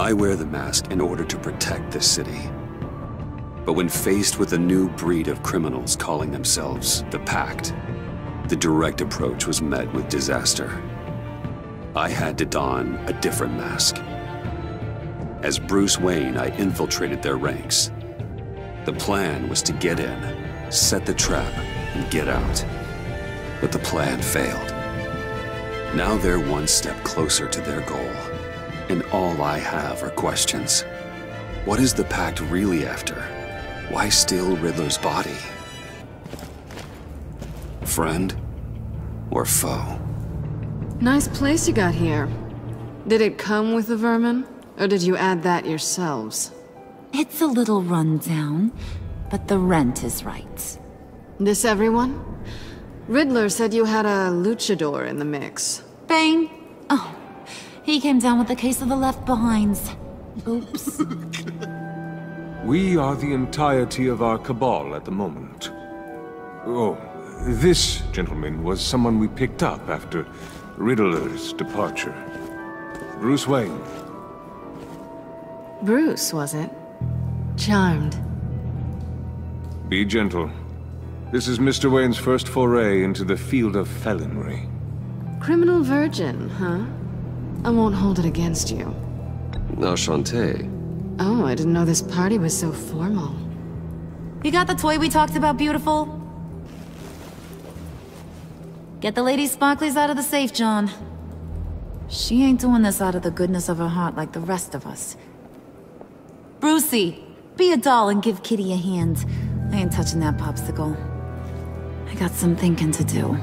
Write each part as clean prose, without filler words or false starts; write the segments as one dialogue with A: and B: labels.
A: I wear the mask in order to protect this city. But when faced with a new breed of criminals calling themselves the Pact, the direct approach was met with disaster. I had to don a different mask. As Bruce Wayne, I infiltrated their ranks. The plan was to get in, set the trap, and get out. But the plan failed. Now they're one step closer to their goal, and all I have are questions. What is the Pact really after? Why steal Riddler's body? Friend or foe?
B: Nice place you got here. Did it come with the vermin, or did you add that yourselves?
C: It's a little run down, but the rent is right.
B: This everyone? Riddler said you had a luchador in the mix.
C: Bane? Oh, he came down with a case of the Left Behinds. Oops.
D: We are the entirety of our cabal at the moment. Oh, this gentleman was someone we picked up after Riddler's departure. Bruce Wayne.
B: Bruce, was it? Charmed.
D: Be gentle. This is Mr. Wayne's first foray into the field of felonry.
B: Criminal virgin, huh? I won't hold it against you.
A: Enchanté.
B: Oh, I didn't know this party was so formal.
C: You got the toy we talked about, beautiful? Get the lady sparklies out of the safe, John. She ain't doing this out of the goodness of her heart like the rest of us. Brucey, be a doll and give Kitty a hand. I ain't touching that popsicle. I got some thinking to do.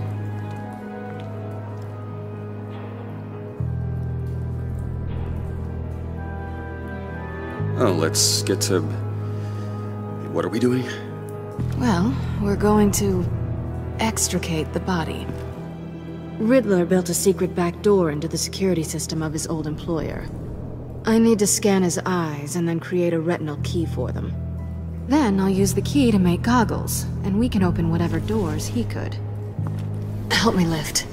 A: Oh, let's get to... What are we doing?
B: Well, we're going to extricate the body. Riddler built a secret back door into the security system of his old employer. I need to scan his eyes and then create a retinal key for them. Then I'll use the key to make goggles, and we can open whatever doors he could. Help me lift.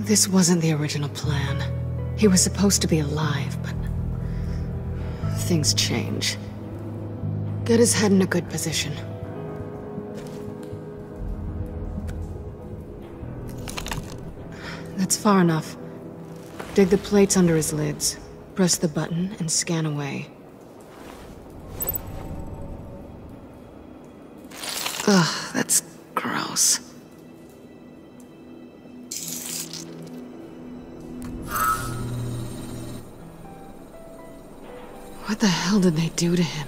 B: This wasn't the original plan. He was supposed to be alive, but... things change. Get his head in a good position. That's far enough. Dig the plates under his lids. Press the button and scan away. Ugh, that's gross. What the hell did they do to him?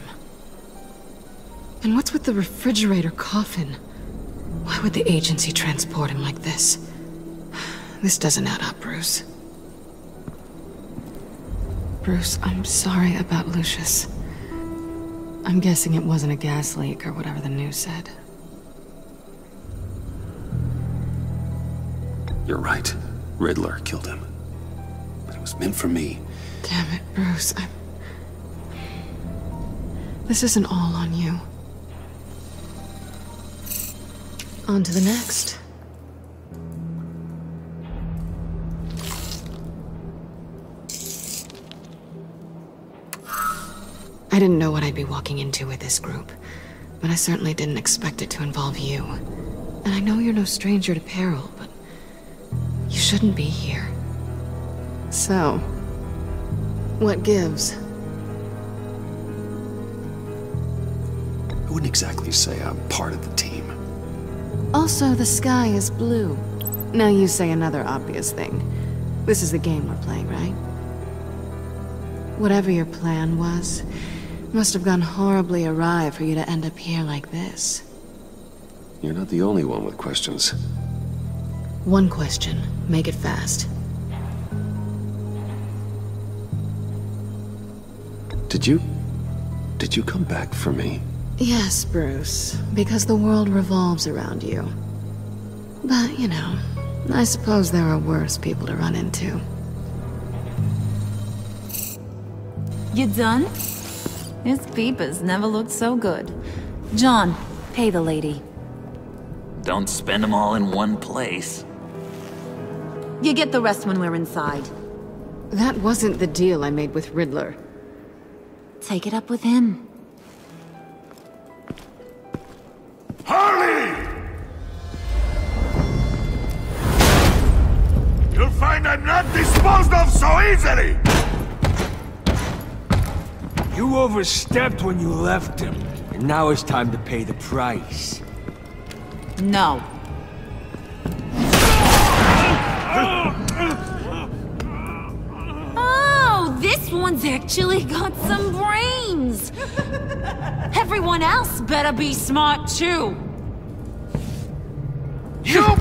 B: And what's with the refrigerator coffin? Why would the agency transport him like this? This doesn't add up, Bruce. Bruce, I'm sorry about Lucius. I'm guessing it wasn't a gas leak or whatever the news said.
A: You're right. Riddler killed him. But it was meant for me.
B: Damn it, Bruce. This isn't all on you. On to the next. I didn't know what I'd be walking into with this group, but I certainly didn't expect it to involve you. And I know you're no stranger to peril, but you shouldn't be here. So, what gives?
A: I wouldn't exactly say I'm part of the team.
B: Also, the sky is blue. Now you say another obvious thing. This is the game we're playing, right? Whatever your plan was, must have gone horribly awry for you to end up here like this.
A: You're not the only one with questions.
B: One question. Make it fast.
A: Did you come back for me?
B: Yes, Bruce. Because the world revolves around you. But, you know, I suppose there are worse people to run into.
C: You done? His peepers never looked so good. John, pay the lady.
E: don't spend them all in one place.
C: You get the rest when we're inside.
B: That wasn't the deal I made with Riddler.
C: Take it up with him.
F: Harley! You'll find I'm not disposed of so easily!
G: You overstepped when you left him, and now it's time to pay the price.
C: No. Oh, this one's actually got some brains! Everyone else better be smart too.
F: You!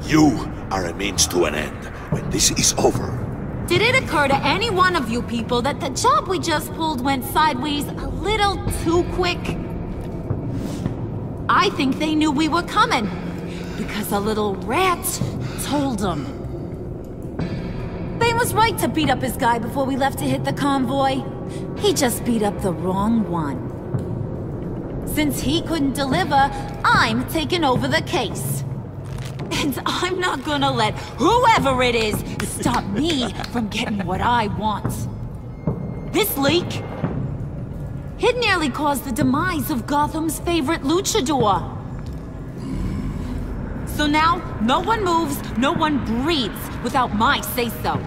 F: You are a means to an end. When this is over,
C: Did it occur to any one of you people that the job we just pulled went sideways a little too quick? I think they knew we were coming, because a little rat told them. Bane was right to beat up his guy before we left to hit the convoy. He just beat up the wrong one. Since he couldn't deliver, I'm taking over the case. And I'm not gonna let whoever it is stop me from getting what I want. This leak, it nearly caused the demise of Gotham's favorite luchador. So now, no one moves, no one breathes without my say-so.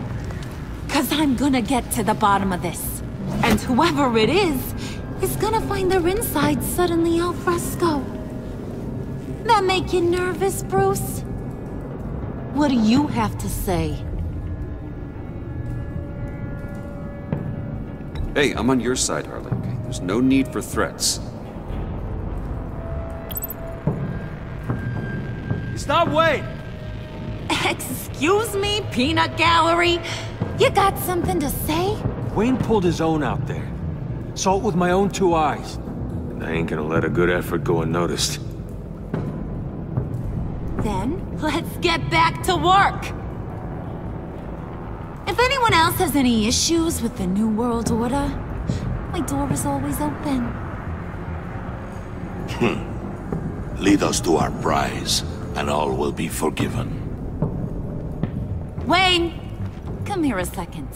C: 'Cause I'm gonna get to the bottom of this. And whoever it is gonna find their insides suddenly al fresco. That make you nervous, Bruce? What do you have to say?
A: Hey, I'm on your side, Harley. There's no need for threats.
G: Stop waiting!
C: Excuse me, Peanut Gallery? You got something to say?
G: Wayne pulled his own out there. Saw it with my own two eyes.
D: And I ain't gonna let a good effort go unnoticed.
C: Then, let's get back to work! If anyone else has any issues with the New World Order, my door is always open.
F: lead us to our prize, and all will be forgiven.
C: Wayne, come here a second.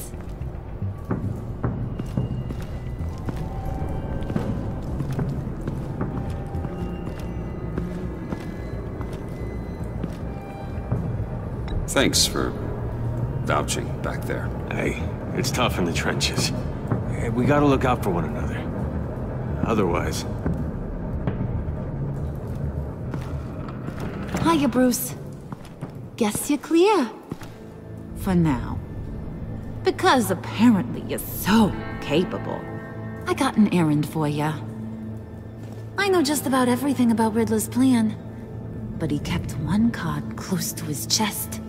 A: Thanks for vouching back there.
D: Hey, it's tough in the trenches. Hey, we gotta look out for one another. Otherwise...
C: Hiya, Bruce. Guess you're clear. For now. Because apparently you're so capable. I got an errand for ya. I know just about everything about Riddler's plan. But he kept one card close to his chest.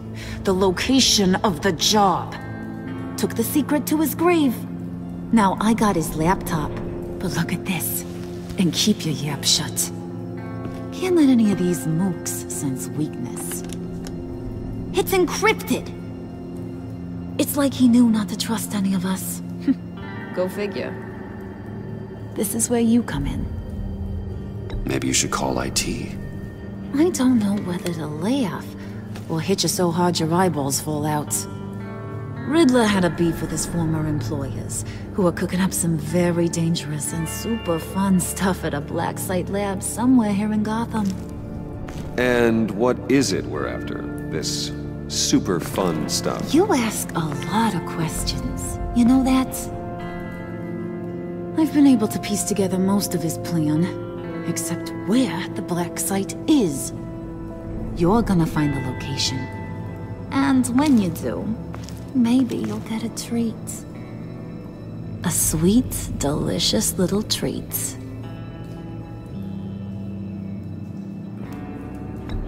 C: The location of the job. Took the secret to his grave. Now I got his laptop. But look at this. And keep your yap shut. Can't let any of these mooks sense weakness. It's encrypted! It's like he knew not to trust any of us. Go figure. This is where you come in.
A: Maybe you should call IT.
C: I don't know whether to laugh or hit you so hard your eyeballs fall out. Riddler had a beef with his former employers, who were cooking up some very dangerous and super fun stuff at a black site lab somewhere here in Gotham.
A: And what is it we're after? This super fun stuff?
C: You ask a lot of questions. You know that? I've been able to piece together most of his plan, except where the black site is. You're gonna find the location. And when you do, maybe you'll get a treat. A sweet, delicious little treat.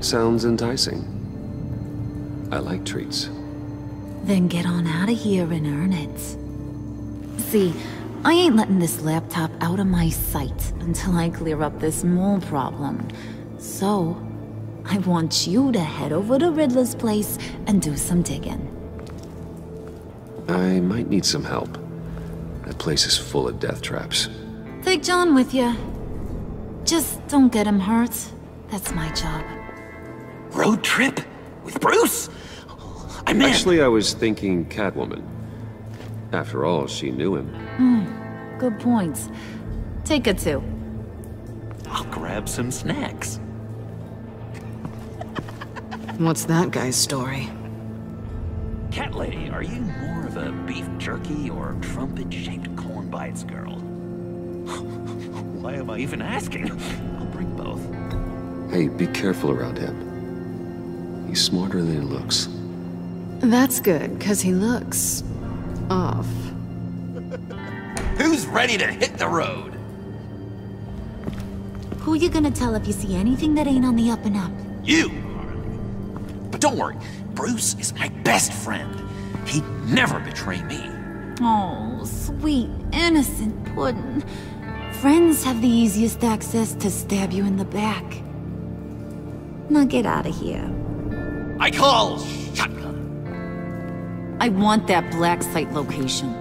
A: Sounds enticing. I like treats.
C: Then get on out of here and earn it. See, I ain't letting this laptop out of my sight until I clear up this mole problem. So, I want you to head over to Riddler's place and do some digging.
A: I might need some help. That place is full of death traps.
C: Take John with you. Just don't get him hurt. That's my job.
E: Road trip? With Bruce? I'm in.
A: Actually, I was thinking Catwoman. After all, she knew him.
C: Good points. Take it too.
E: I'll grab some snacks.
B: What's that guy's story?
E: Cat lady, are you more of a beef jerky or trumpet-shaped corn bites girl? Why am I even asking? I'll bring both.
A: Hey, be careful around him. He's smarter than he looks.
B: That's good, because he looks... off.
E: Who's ready to hit the road?
C: Who you gonna tell if you see anything that ain't on the up and up?
E: You, Harley. But don't worry, Bruce is my best friend. He'd never betray me.
C: Oh, sweet, innocent Puddin'. Friends have the easiest access to stab you in the back. Now get out of here.
E: I call shotgun.
C: I want that black site location.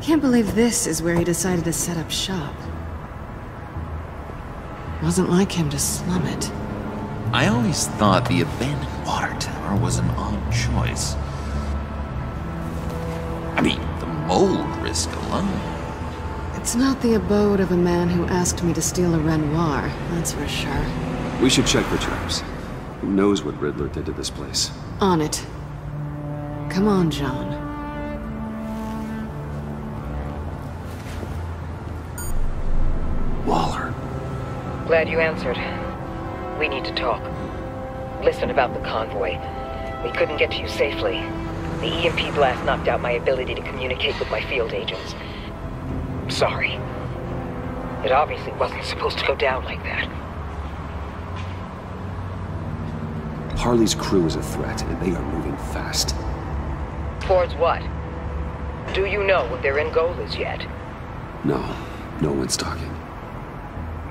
B: Can't believe this is where he decided to set up shop. Wasn't like him to slum it.
E: I always thought the abandoned water tower was an odd choice. I mean, the mold risk alone.
B: It's not the abode of a man who asked me to steal a Renoir, that's for sure.
A: We should check for traps. Who knows what Riddler did to this place?
B: On it. Come on, John.
A: Waller.
H: Glad you answered. We need to talk. Listen about the convoy. We couldn't get to you safely. The EMP blast knocked out my ability to communicate with my field agents. Sorry. It obviously wasn't supposed to go down like that.
A: Harley's crew is a threat, and they are moving fast.
H: Towards what? Do you know what their end goal is yet?
A: No, no one's talking.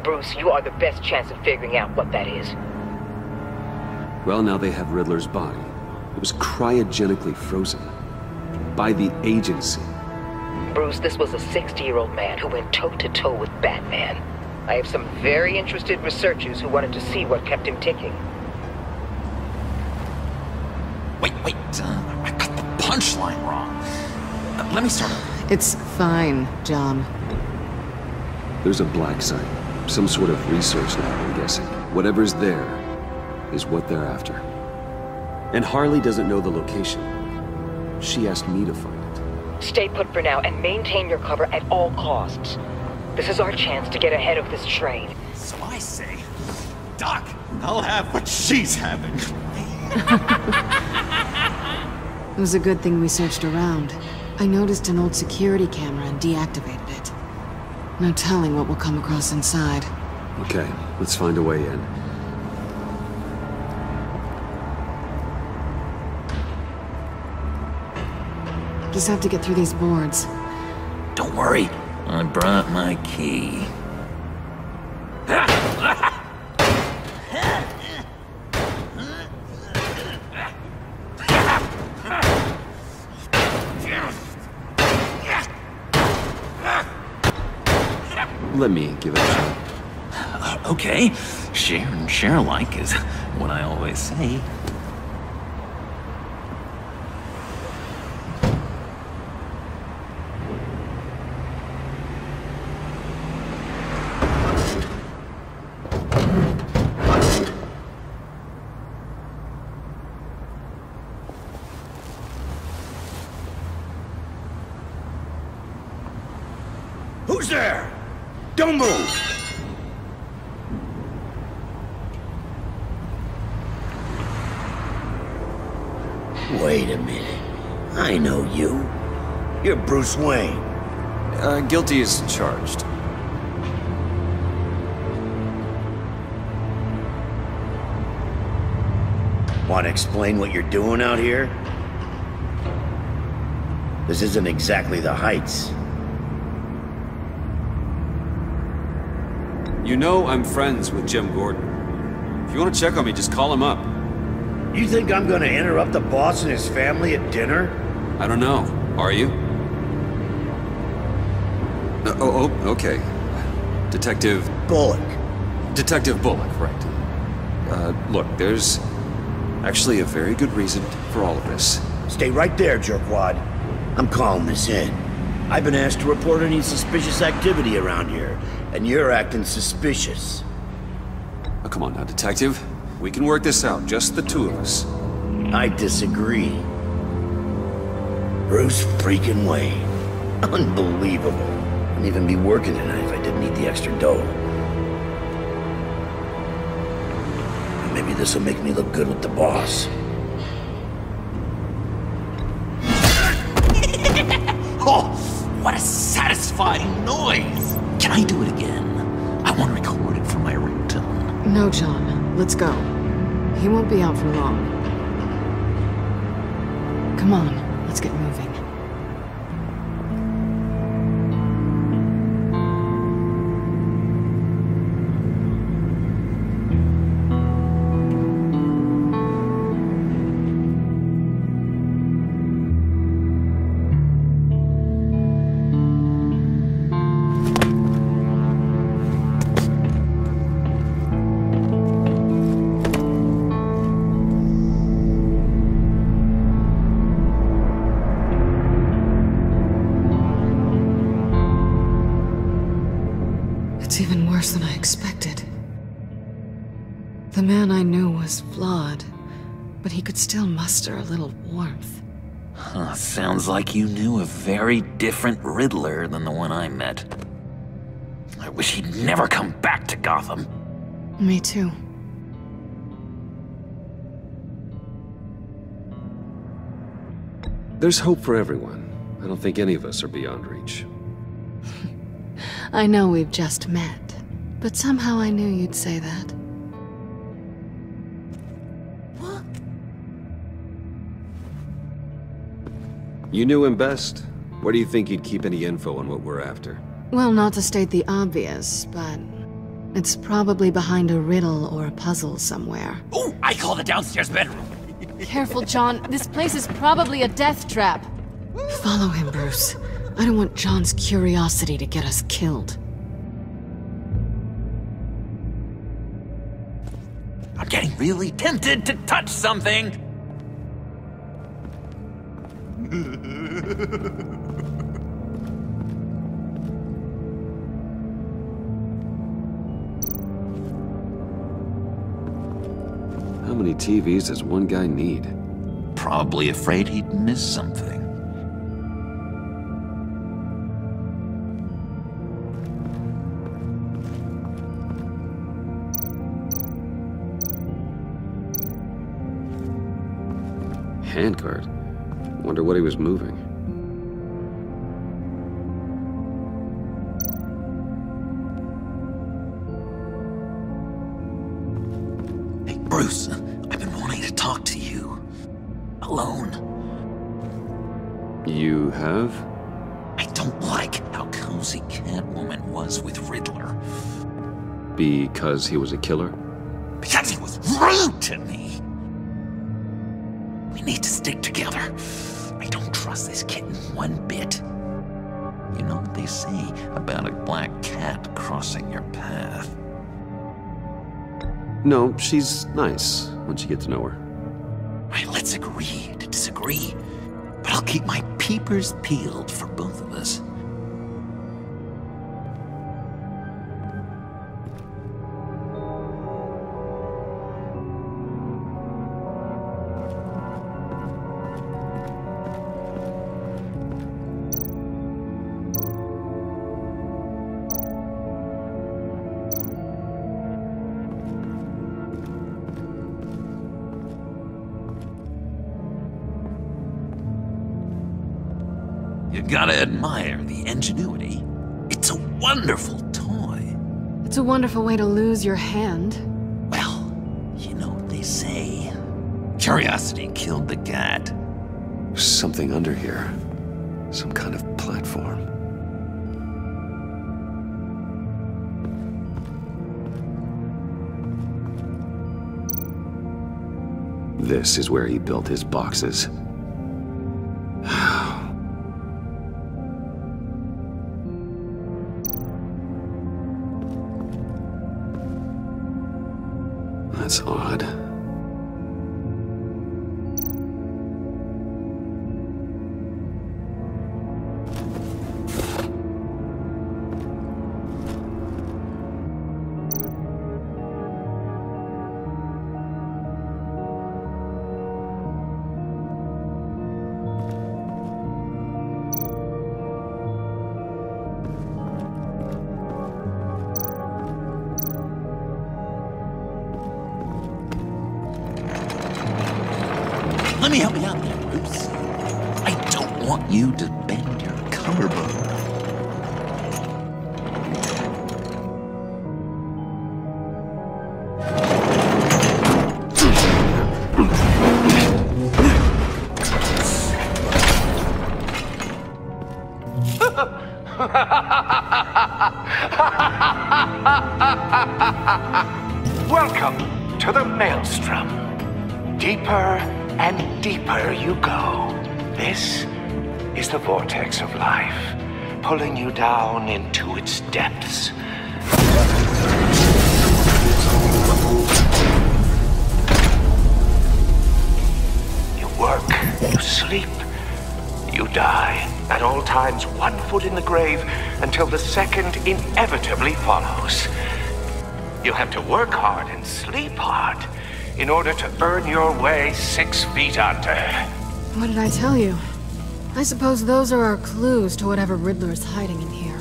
H: Bruce, you are the best chance of figuring out what that is.
A: Well, now they have Riddler's body. It was cryogenically frozen. By the agency.
H: Bruce, this was a 60-year-old man who went toe-to-toe with Batman. I have some very interested researchers who wanted to see what kept him ticking.
E: Wait, I got the punchline wrong. Let me start over.
B: It's fine, John.
A: There's a black site. Some sort of research lab, I'm guessing. Whatever's there is what they're after. And Harley doesn't know the location. She asked me to find it.
H: Stay put for now and maintain your cover at all costs. This is our chance to get ahead of this train.
E: So I say, Doc, I'll have what she's having.
B: It was a good thing we searched around. I noticed an old security camera and deactivated it. No telling what we'll come across inside.
A: Okay, let's find a way in.
B: Just have to get through these boards.
E: Don't worry, I brought my key.
A: Let me give it a shot.
E: Okay, share and share alike is what I always say.
G: Who's there? Don't move!
I: Wait a minute. I know you. You're Bruce Wayne.
A: Guilty as charged.
I: Want to explain what you're doing out here? This isn't exactly the Heights.
A: You know I'm friends with Jim Gordon. If you want to check on me, just call him up.
I: You think I'm gonna interrupt the boss and his family at dinner?
A: I don't know. Are you? Okay. Detective...
I: Bullock.
A: Detective Bullock, right. Look, there's actually a very good reason for all of this.
I: Stay right there, jerkwad. I'm calling this in. I've been asked to report any suspicious activity around here, and you're acting suspicious.
A: Oh, come on now, Detective. We can work this out, just the two of us.
I: I disagree. Bruce freaking Wayne. Unbelievable. Wouldn't even be working tonight if I didn't need the extra dough. Maybe this will make me look good with the boss.
E: Oh, what a satisfying noise! Can I do it again? I want to record it for my ringtone.
B: No, John. Let's go. He won't be out for long. Come on, let's get moving. It's even worse than I expected. The man I knew was flawed, but he could still muster a little warmth.
E: Huh, sounds like you knew a very different Riddler than the one I met. I wish he'd never come back to Gotham.
B: Me too.
A: There's hope for everyone. I don't think any of us are beyond reach.
B: I know we've just met, but somehow I knew you'd say that.
C: What?
A: You knew him best. Where do you think he'd keep any info on what we're after?
B: Well, not to state the obvious, but it's probably behind a riddle or a puzzle somewhere.
E: Oh, I call the downstairs bedroom.
B: Careful, John. This place is probably a death trap. Follow him, Bruce. I don't want John's curiosity to get us killed.
E: I'm getting really tempted to touch something.
A: How many TVs does one guy need?
E: Probably afraid he'd miss something.
A: Handcart. Wonder what he was moving.
E: Hey, Bruce, I've been wanting to talk to you. Alone.
A: You have?
E: I don't like how cozy Catwoman was with Riddler.
A: Because he was a killer?
E: Because he was rude to me. We need to stick together. I don't trust this kitten one bit. You know what they say about a black cat crossing your path?
A: No, she's nice once you get to know her.
E: Right, let's agree to disagree. But I'll keep my peepers peeled for both of us. You gotta admire the ingenuity. It's a wonderful toy.
B: It's a wonderful way to lose your hand.
E: Well, you know what they say. Curiosity killed the cat.
A: There's something under here. Some kind of platform. This is where he built his boxes. That's odd.
E: Let me help you out there, Bruce. I don't want you to bend your collarbone.
J: Welcome to the Maelstrom. Deeper and deeper you go. This is the vortex of life, pulling you down into its depths. You work, you sleep, you die. At all times, 1 foot in the grave until the second inevitably follows. You have to work hard and sleep hard in order to earn your way 6 feet under.
B: What did I tell you? I suppose those are our clues to whatever Riddler's hiding in here.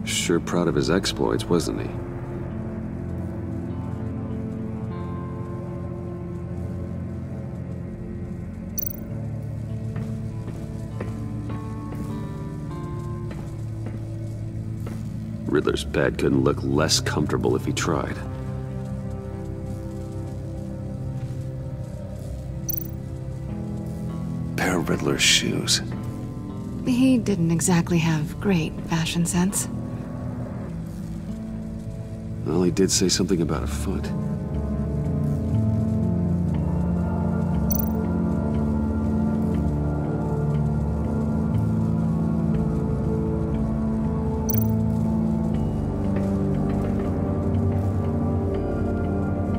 A: Sure proud of his exploits, wasn't he? Riddler's bed couldn't look less comfortable if he tried. Pair of Riddler's shoes.
B: He didn't exactly have great fashion sense.
A: Well, he did say something about a foot.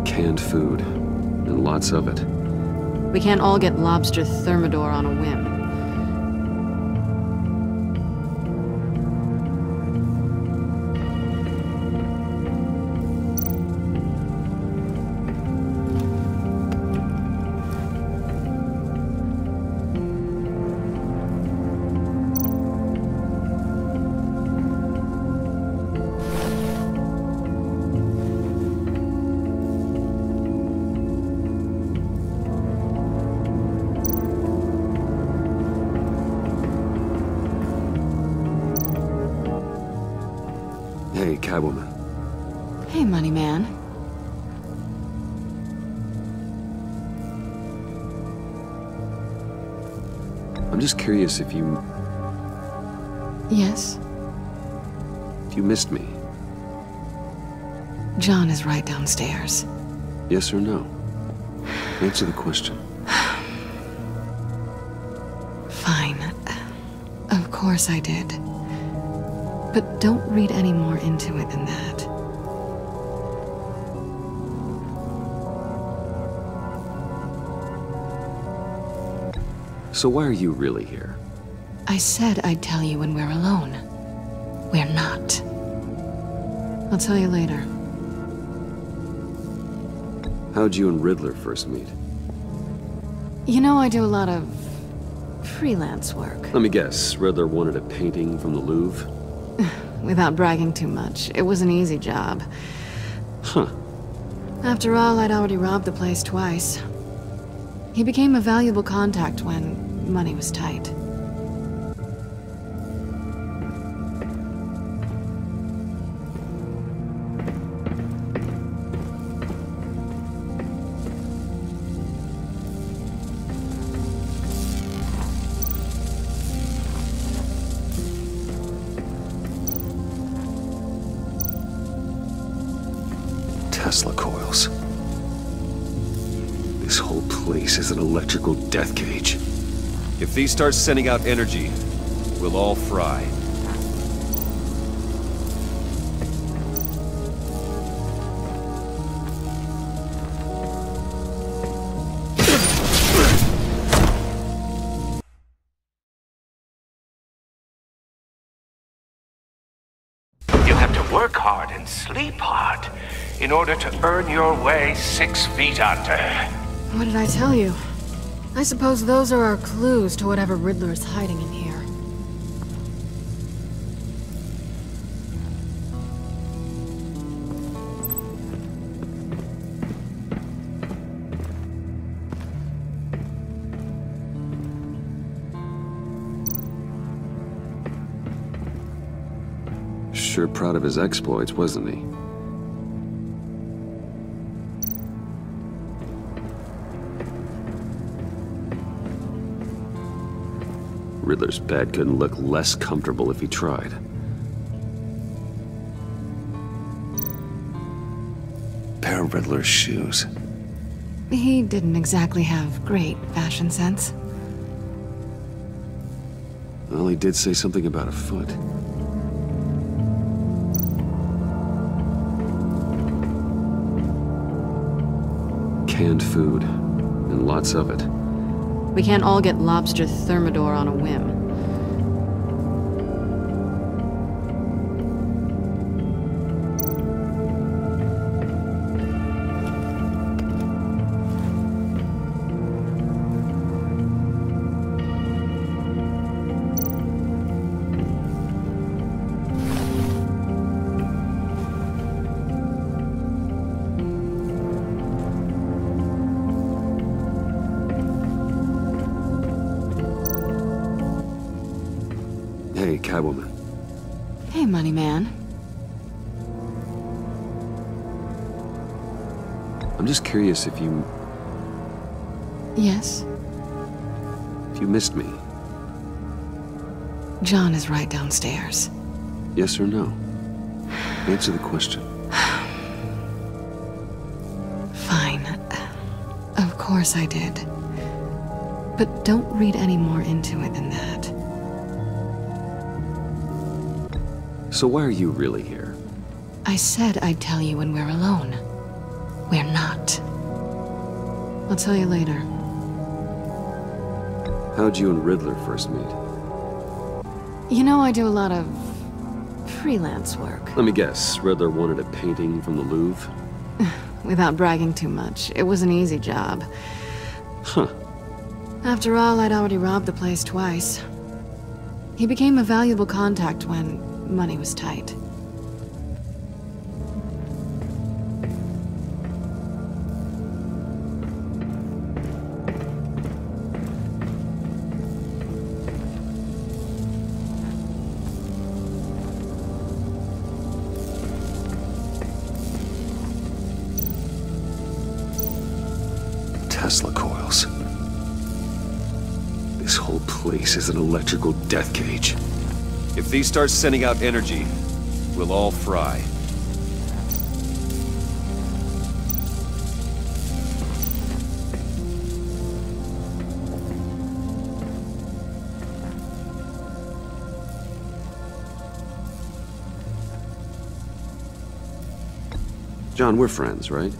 A: Canned food, and lots of it.
B: We can't all get lobster thermidor on a whim.
A: Hey, Catwoman.
B: Hey, Money Man.
A: I'm just curious if you...
B: Yes?
A: If you missed me.
B: John is right downstairs.
A: Yes or no? Answer the question.
B: Fine. Of course I did. But don't read any more into it than that.
A: So why are you really here?
B: I said I'd tell you when we're alone. We're not. I'll tell you later.
A: How'd you and Riddler first meet?
B: You know, I do a lot of freelance work.
A: Let me guess, Riddler wanted a painting from the Louvre?
B: Without bragging too much, it was an easy job.
A: Huh.
B: After all, I'd already robbed the place twice. He became a valuable contact when money was tight.
A: Tesla coils. This whole place is an electrical death cage. If these start sending out energy, we'll all fry.
J: You have to work hard and sleep hard in order to earn your way 6 feet under.
B: What did I tell you? I suppose those are our clues to whatever Riddler is hiding in here.
A: Sure proud of his exploits, wasn't he? Riddler's bed couldn't look less comfortable if he tried. Pair of Riddler's shoes.
B: He didn't exactly have great fashion sense.
A: Well, he did say something about a foot. Canned food, and lots of it.
B: We can't all get lobster thermidor on a whim.
A: Hey, Catwoman.
B: Hey, Money Man.
A: I'm just curious if you
B: Yes?
A: missed me.
B: John is right downstairs.
A: Yes or no? Answer the question.
B: Fine. Of course I did. But don't read any more into it than that.
A: So why are you really here?
B: I said I'd tell you when we're alone. We're not. I'll tell you later.
A: How'd you and Riddler first meet?
B: You know, I do a lot of freelance work.
A: Let me guess, Riddler wanted a painting from the Louvre?
B: Without bragging too much, it was an easy job.
A: Huh.
B: After all, I'd already robbed the place twice. He became a valuable contact when money was tight.
A: Tesla coils. This whole place is an electrical death cage. If these start sending out energy, we'll all fry. John, we're friends, right?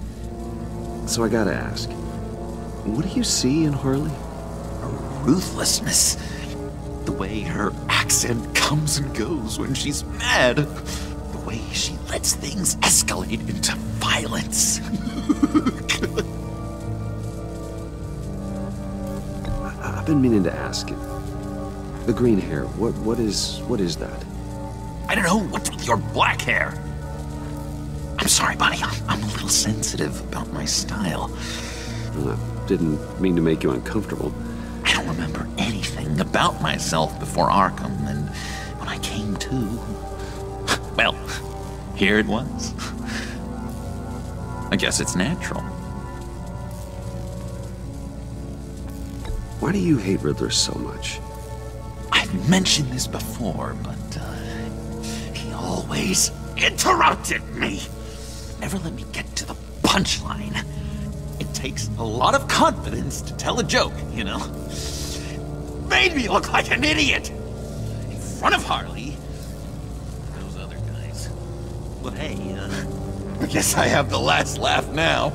A: So I gotta ask, what do you see in Harley?
E: Ruthlessness. The way her accent comes and goes when she's mad. The way she lets things escalate into violence.
A: I've been meaning to ask you. The green hair, what is that?
E: I don't know, what's with your black hair? I'm sorry, buddy, I'm a little sensitive about my style.
A: I didn't mean to make you uncomfortable.
E: I don't remember anything about myself before Arkham, and when I came to, well, here it was. I guess it's natural.
A: Why do you hate Riddler so much?
E: I've mentioned this before, but he always interrupted me. Never let me get to the punchline. It takes a lot of confidence to tell a joke, you know? Made me look like an idiot! In front of Harley. Those other guys. But hey, I guess I have the last laugh now.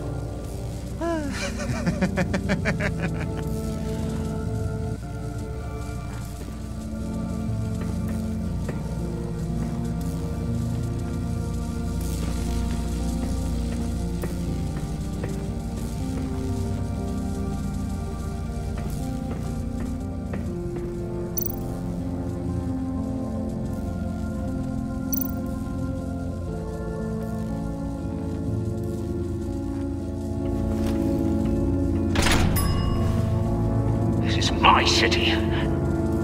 J: My city.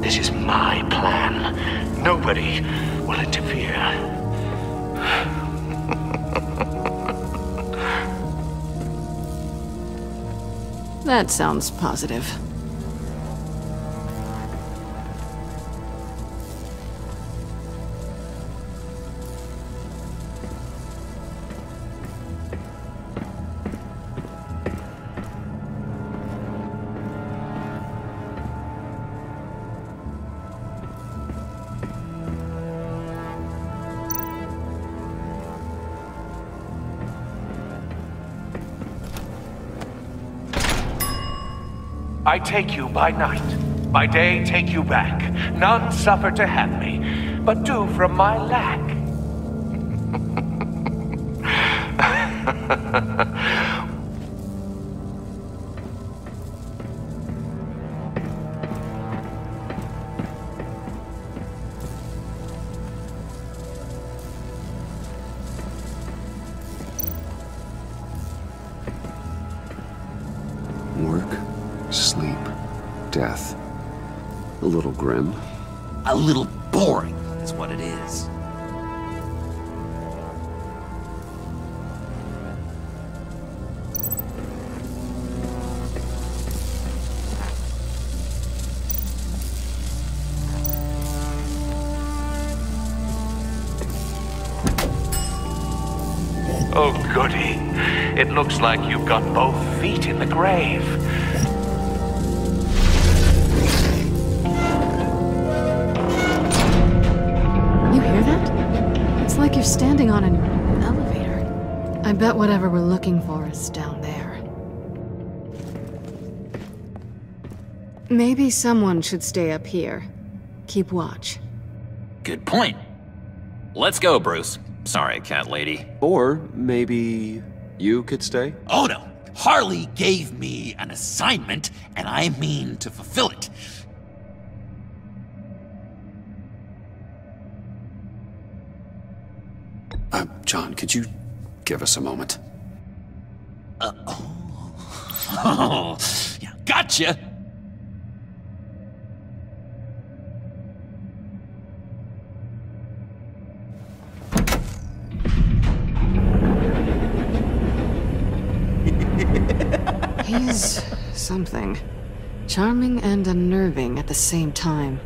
J: This is my plan. Nobody will interfere.
B: That sounds positive.
J: I take you by night, by day take you back. None suffer to have me, but do from my lack.
A: Work, sleep, death. A little grim.
E: A little boring is what it is.
J: Oh, goody. It looks like you've got both feet in the grave.
B: You hear that? It's like you're standing on an elevator. I bet whatever we're looking for is down there. Maybe someone should stay up here. Keep watch.
E: Good point. Let's go, Bruce. Sorry, cat lady.
A: Or maybe you could stay?
E: Oh no! Harley gave me an assignment, and I mean to fulfill it.
A: John, could you give us a moment?
E: Oh, yeah, gotcha!
B: He's something. Charming and unnerving at the same time.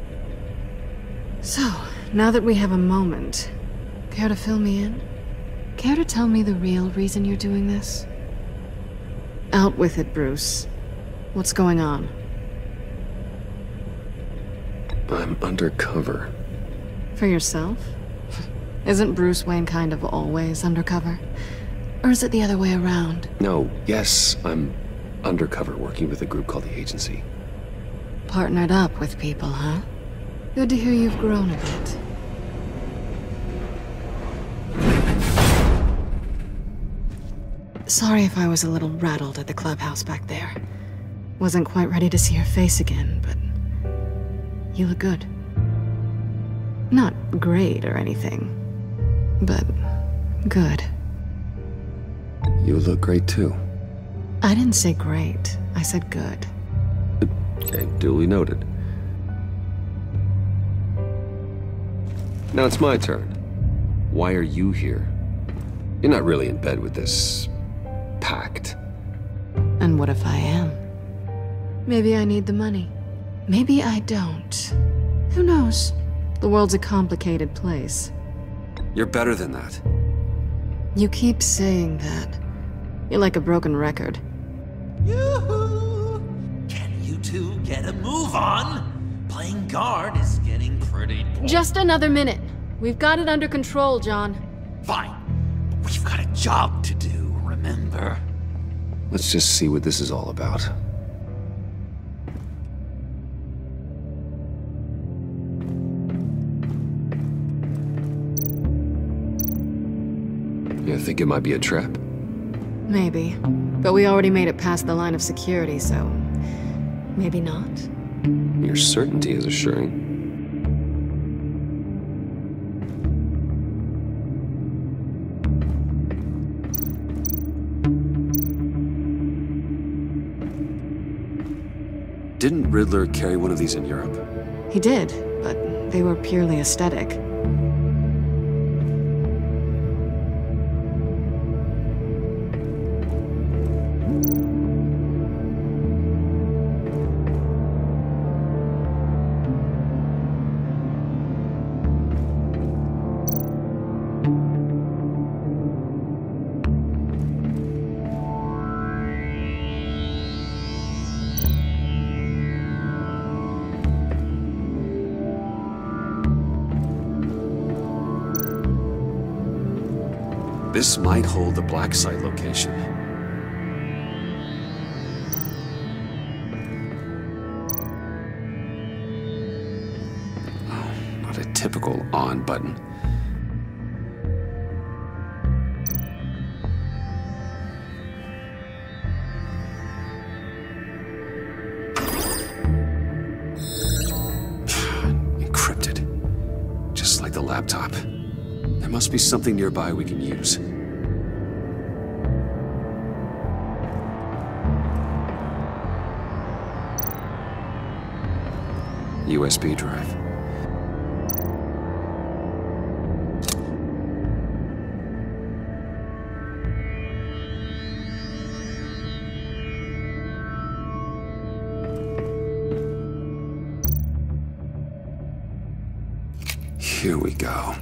B: So, now that we have a moment, care to fill me in? Care to tell me the real reason you're doing this? Out with it, Bruce. What's going on?
A: I'm undercover.
B: For yourself? Isn't Bruce Wayne kind of always undercover? Or is it the other way around?
A: No, yes, I'm undercover working with a group called the Agency.
B: Partnered up with people, huh? Good to hear you've grown a bit. Sorry if I was a little rattled at the clubhouse back there. Wasn't quite ready to see your face again, but you look good. Not great or anything, but good.
A: You look great too.
B: I didn't say great, I said good.
A: Okay, duly noted. Now it's my turn. Why are you here? You're not really in bed with this pact.
B: And what if I am? Maybe I need the money. Maybe I don't. Who knows? The world's a complicated place.
A: You're better than that.
B: You keep saying that. You're like a broken record.
E: Yoo-hoo! Can you two get a move on? Playing guard is getting pretty boring.
B: Just another minute. We've got it under control, John.
E: Fine. We've got a job to do, remember?
A: Let's just see what this is all about. You think it might be a trap?
B: Maybe. But we already made it past the line of security, so... maybe not.
A: Your certainty is assuring. Didn't Riddler carry one of these in Europe?
B: He did, but they were purely aesthetic.
A: This might hold the black site location. Oh, not a typical on button. Encrypted. Just like the laptop. There must be something nearby we can use. USB drive. Here we go.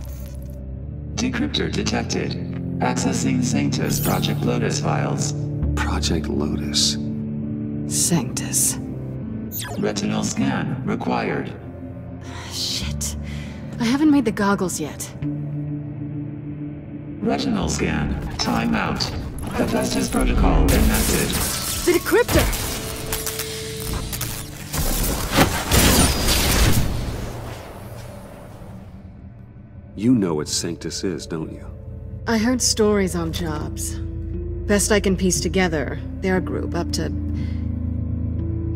K: Decryptor detected. Accessing Sanctus Project Lotus files.
A: Project Lotus.
B: Sanctus.
K: Retinal scan required.
B: Shit. I haven't made the goggles yet.
K: Retinal scan. Timeout. Hephaestus protocol enacted.
B: The decryptor!
A: You know what Sanctus is, don't you?
B: I heard stories on jobs. Best I can piece together, they're a group up to...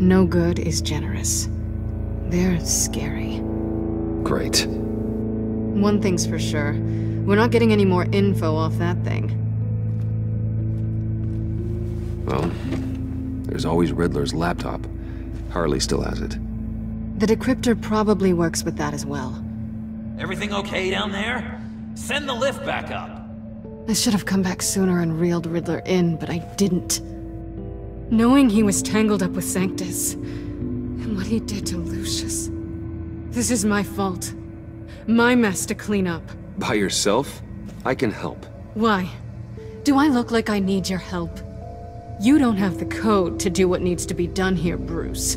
B: no good is generous. They're scary.
A: Great.
B: One thing's for sure. We're not getting any more info off that thing.
A: Well, there's always Riddler's laptop. Harley still has it.
B: The decryptor probably works with that as well.
E: Everything okay down there? Send the lift back up.
B: I should have come back sooner and reeled Riddler in, but I didn't. Knowing he was tangled up with Sanctus, and what he did to Lucius. This is my fault. My mess to clean up.
A: By yourself? I can help.
B: Why? Do I look like I need your help? You don't have the code to do what needs to be done here, Bruce.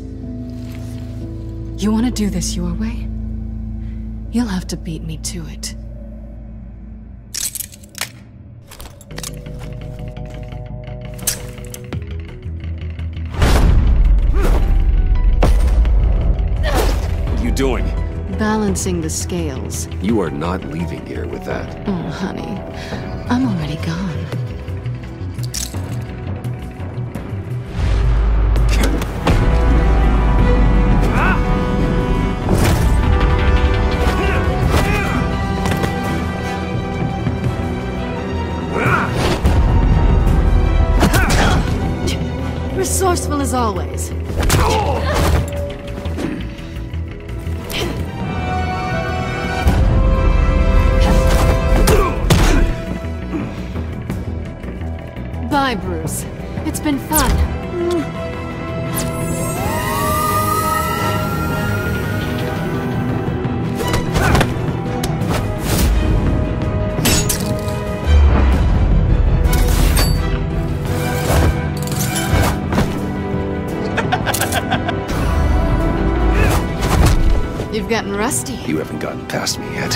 B: You want to do this your way? You'll have to beat me to it.
A: What are you doing?
B: Balancing the scales.
A: You are not leaving here with that.
B: Oh, honey. I'm already gone. Forceful as always. Bye, Bruce. It's been fun. You've gotten rusty.
A: You haven't gotten past me yet.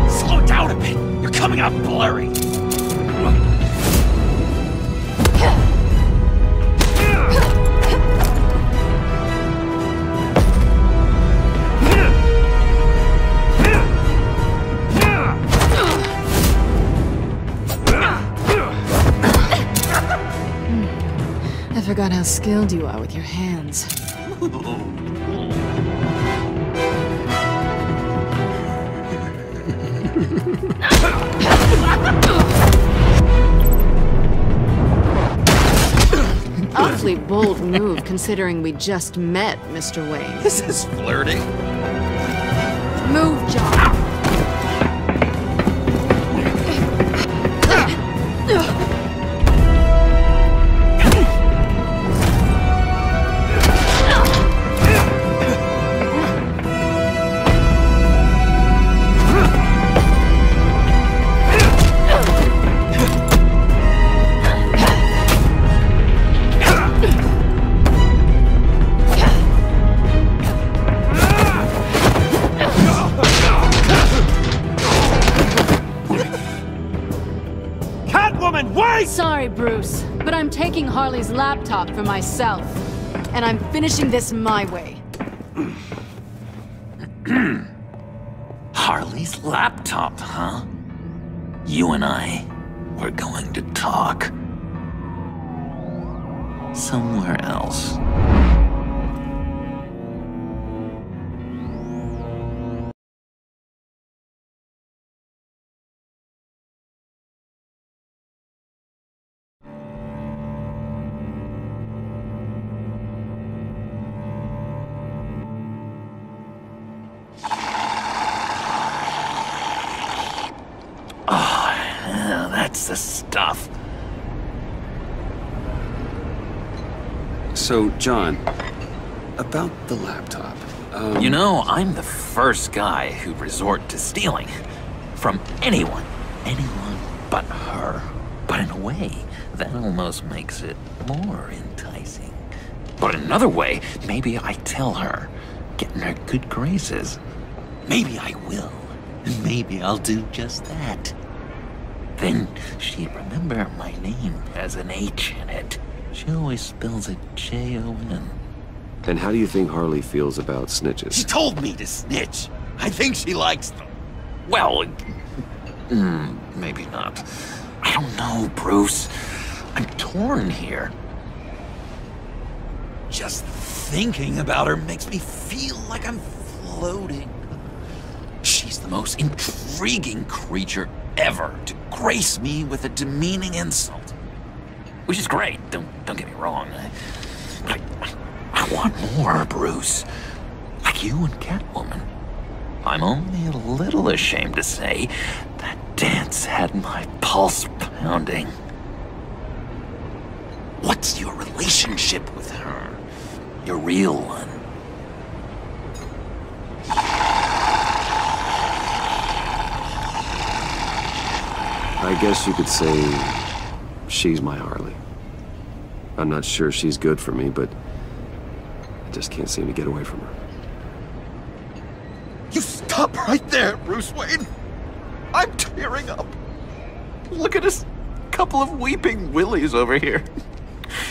E: Slow down a bit. You're coming out blurry.
B: I forgot how skilled you are with your hands. Awfully bold move, considering we just met, Mr. Wayne.
E: This is flirting.
B: Move, John. Sorry, Bruce, but I'm taking Harley's laptop for myself. And I'm finishing this my way.
E: Harley's laptop, huh? You and I, we're going to talk. Somewhere else. That's the stuff.
A: So, John, about the laptop.
E: You know, I'm the first guy who'd resort to stealing. From anyone. Anyone but her. But in a way, that almost makes it more enticing. But in another way, maybe I tell her, get in her good graces. Maybe I will. And maybe I'll do just that. Then she'd remember my name has an H in it. She always spells it J-O-N.
A: And how do you think Harley feels about snitches?
E: She told me to snitch. I think she likes them. Well, maybe not. I don't know, Bruce. I'm torn here. Just thinking about her makes me feel like I'm floating. She's the most intriguing creature ever to grace me with a demeaning insult. Which is great, don't get me wrong. But I want more, Bruce. Like you and Catwoman. I'm only a little ashamed to say that dance had my pulse pounding. What's your relationship with her? Your real one?
A: I guess you could say she's my Harley. I'm not sure she's good for me, but I just can't seem to get away from her.
E: You stop right there, Bruce Wayne. I'm tearing up. Look at us, couple of weeping willies over here.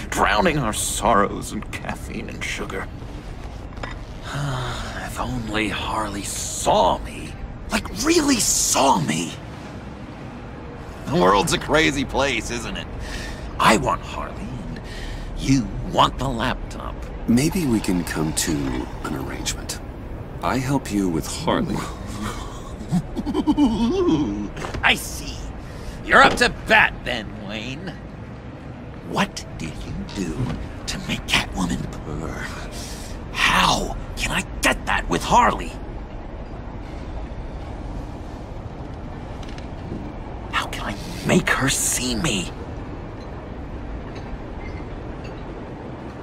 E: Drowning our sorrows in caffeine and sugar. If only Harley saw me. Like, really saw me. The world's a crazy place, isn't it? I want Harley, and you want the laptop.
A: Maybe we can come to an arrangement. I help you with Harley,
E: I see. You're up to bat then, Wayne. What did you do to make Catwoman purr? How can I get that with Harley? How can I make her see me?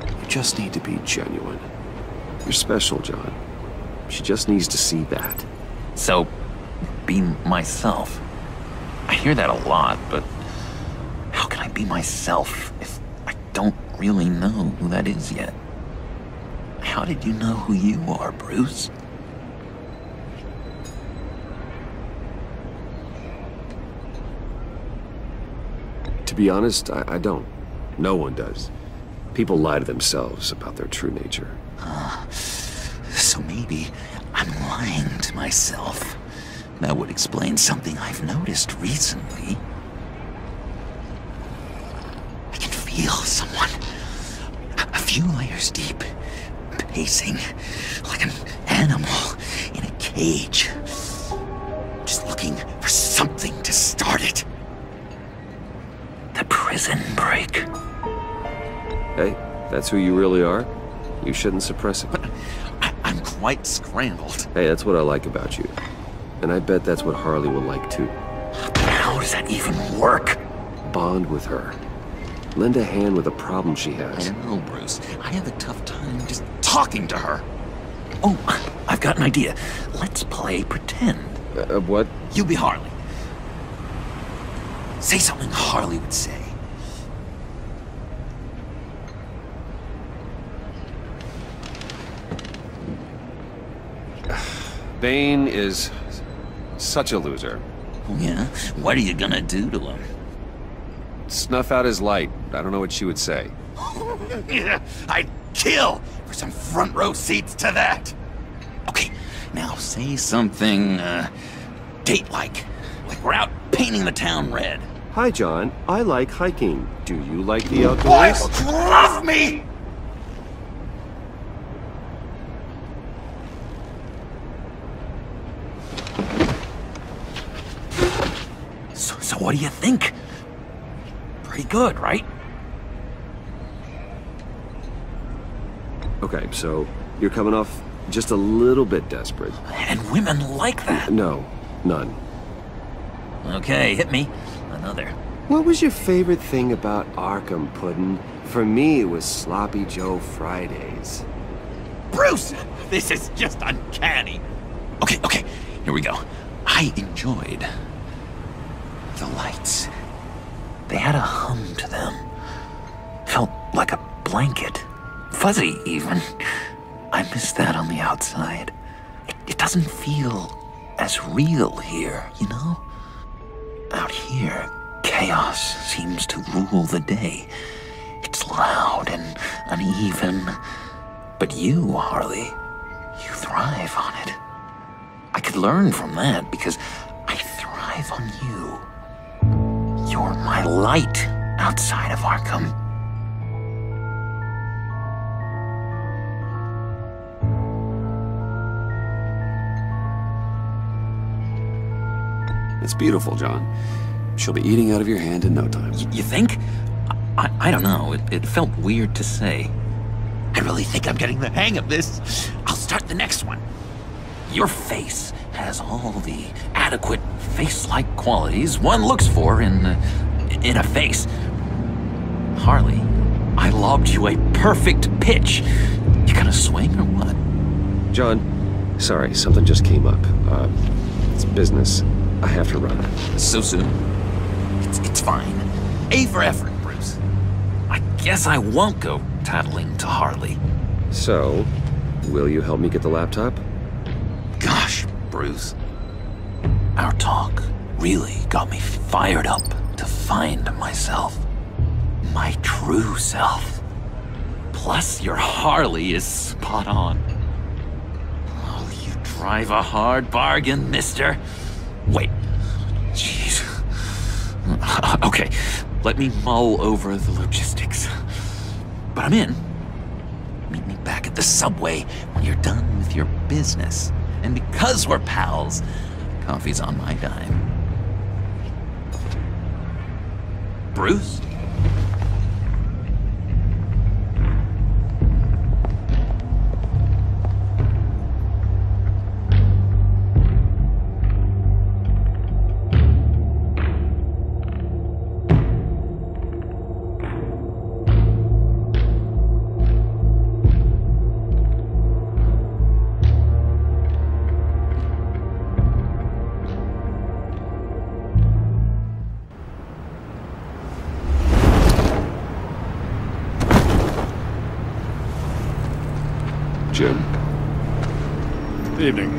A: You just need to be genuine. You're special, John. She just needs to see that.
E: So, be myself. I hear that a lot, but how can I be myself if I don't really know who that is yet? How did you know who you are, Bruce?
A: To be honest, I don't. No one does. People lie to themselves about their true nature.
E: So maybe I'm lying to myself. That would explain something I've noticed recently. I can feel someone a few layers deep, pacing like an animal in a cage, just looking for something to start it. The prison break.
A: Hey, that's who you really are. You shouldn't suppress it.
E: But I'm quite scrambled.
A: Hey, that's what I like about you. And I bet that's what Harley will like too.
E: But how does that even work?
A: Bond with her. Lend a hand with a problem she has.
E: I don't know, Bruce. I have a tough time just talking to her. Oh, I've got an idea. Let's play pretend.
A: What?
E: You be Harley. Say something Harley would say.
A: Bane is such a loser.
E: Yeah? What are you gonna do to him?
A: Snuff out his light. I don't know what she would say.
E: I'd kill for some front row seats to that. Okay, now say something, date-like. Like we're out painting the town red.
A: Hi, John. I like hiking. Do you like the outdoors?
E: Boys, love me! So what do you think? Pretty good, right?
A: Okay, so you're coming off just a little bit desperate.
E: And women like that.
A: No, none.
E: Okay, hit me. Another.
A: What was your favorite thing about Arkham, Puddin'? For me, it was Sloppy Joe Fridays.
E: Bruce! This is just uncanny. Okay, here we go. I enjoyed the lights. They had a hum to them. Felt like a blanket. Fuzzy, even. I miss that on the outside. It doesn't feel as real here, you know? Out here, chaos seems to rule the day. It's loud and uneven. But you, Harley, you thrive on it. I could learn from that because I thrive on you. You're my light outside of Arkham.
A: It's beautiful, John. She'll be eating out of your hand in no time.
E: You think? I don't know. It felt weird to say. I really think I'm getting the hang of this. I'll start the next one. Your face has all the adequate face-like qualities one looks for in a face. Harley, I lobbed you a perfect pitch. You gonna swing or what?
A: John, sorry, something just came up. It's business. I have to run.
E: So soon? It's fine. A for effort, Bruce. I guess I won't go tattling to Harley.
A: So, will you help me get the laptop?
E: Gosh, Bruce. Our talk really got me fired up to find myself. My true self. Plus, your Harley is spot on. Oh, you drive a hard bargain, mister. Wait. Jeez. Okay, let me mull over the logistics. But I'm in. Meet me back at the subway when you're done with your business. And because we're pals, Coffee's on my dime. Bruce?
A: Jim.
L: Evening.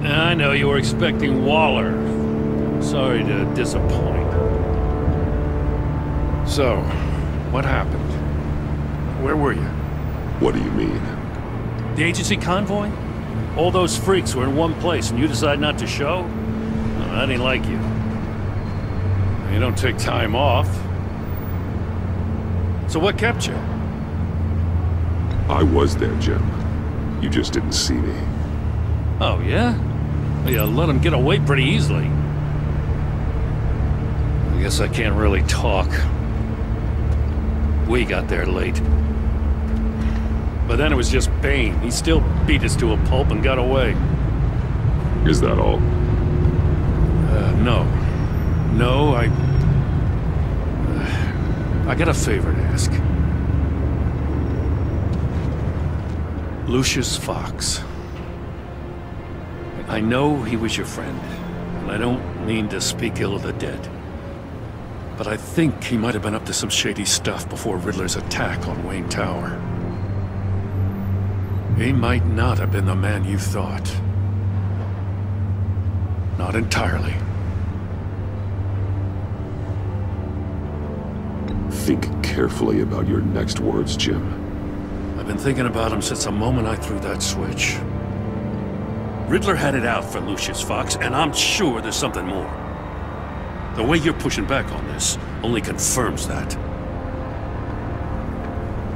L: I know you were expecting Waller. Sorry to disappoint. So, what happened? Where were you?
A: What do you mean?
L: The agency convoy? All those freaks were in one place and you decide not to show? No, I didn't like you. You don't take time off. So what kept you?
A: I was there, Jim. You just didn't see me.
L: Oh, yeah? Well, you let him get away pretty easily. I guess I can't really talk. We got there late. But then it was just Bane. He still beat us to a pulp and got away.
A: Is that all?
L: No. No, I got a favor to ask. Lucius Fox. I know he was your friend, and I don't mean to speak ill of the dead. But I think he might have been up to some shady stuff before Riddler's attack on Wayne Tower. He might not have been the man you thought. Not entirely.
A: Think carefully about your next words, Jim.
L: I've been thinking about him since the moment I threw that switch. Riddler had it out for Lucius Fox, and I'm sure there's something more. The way you're pushing back on this only confirms that.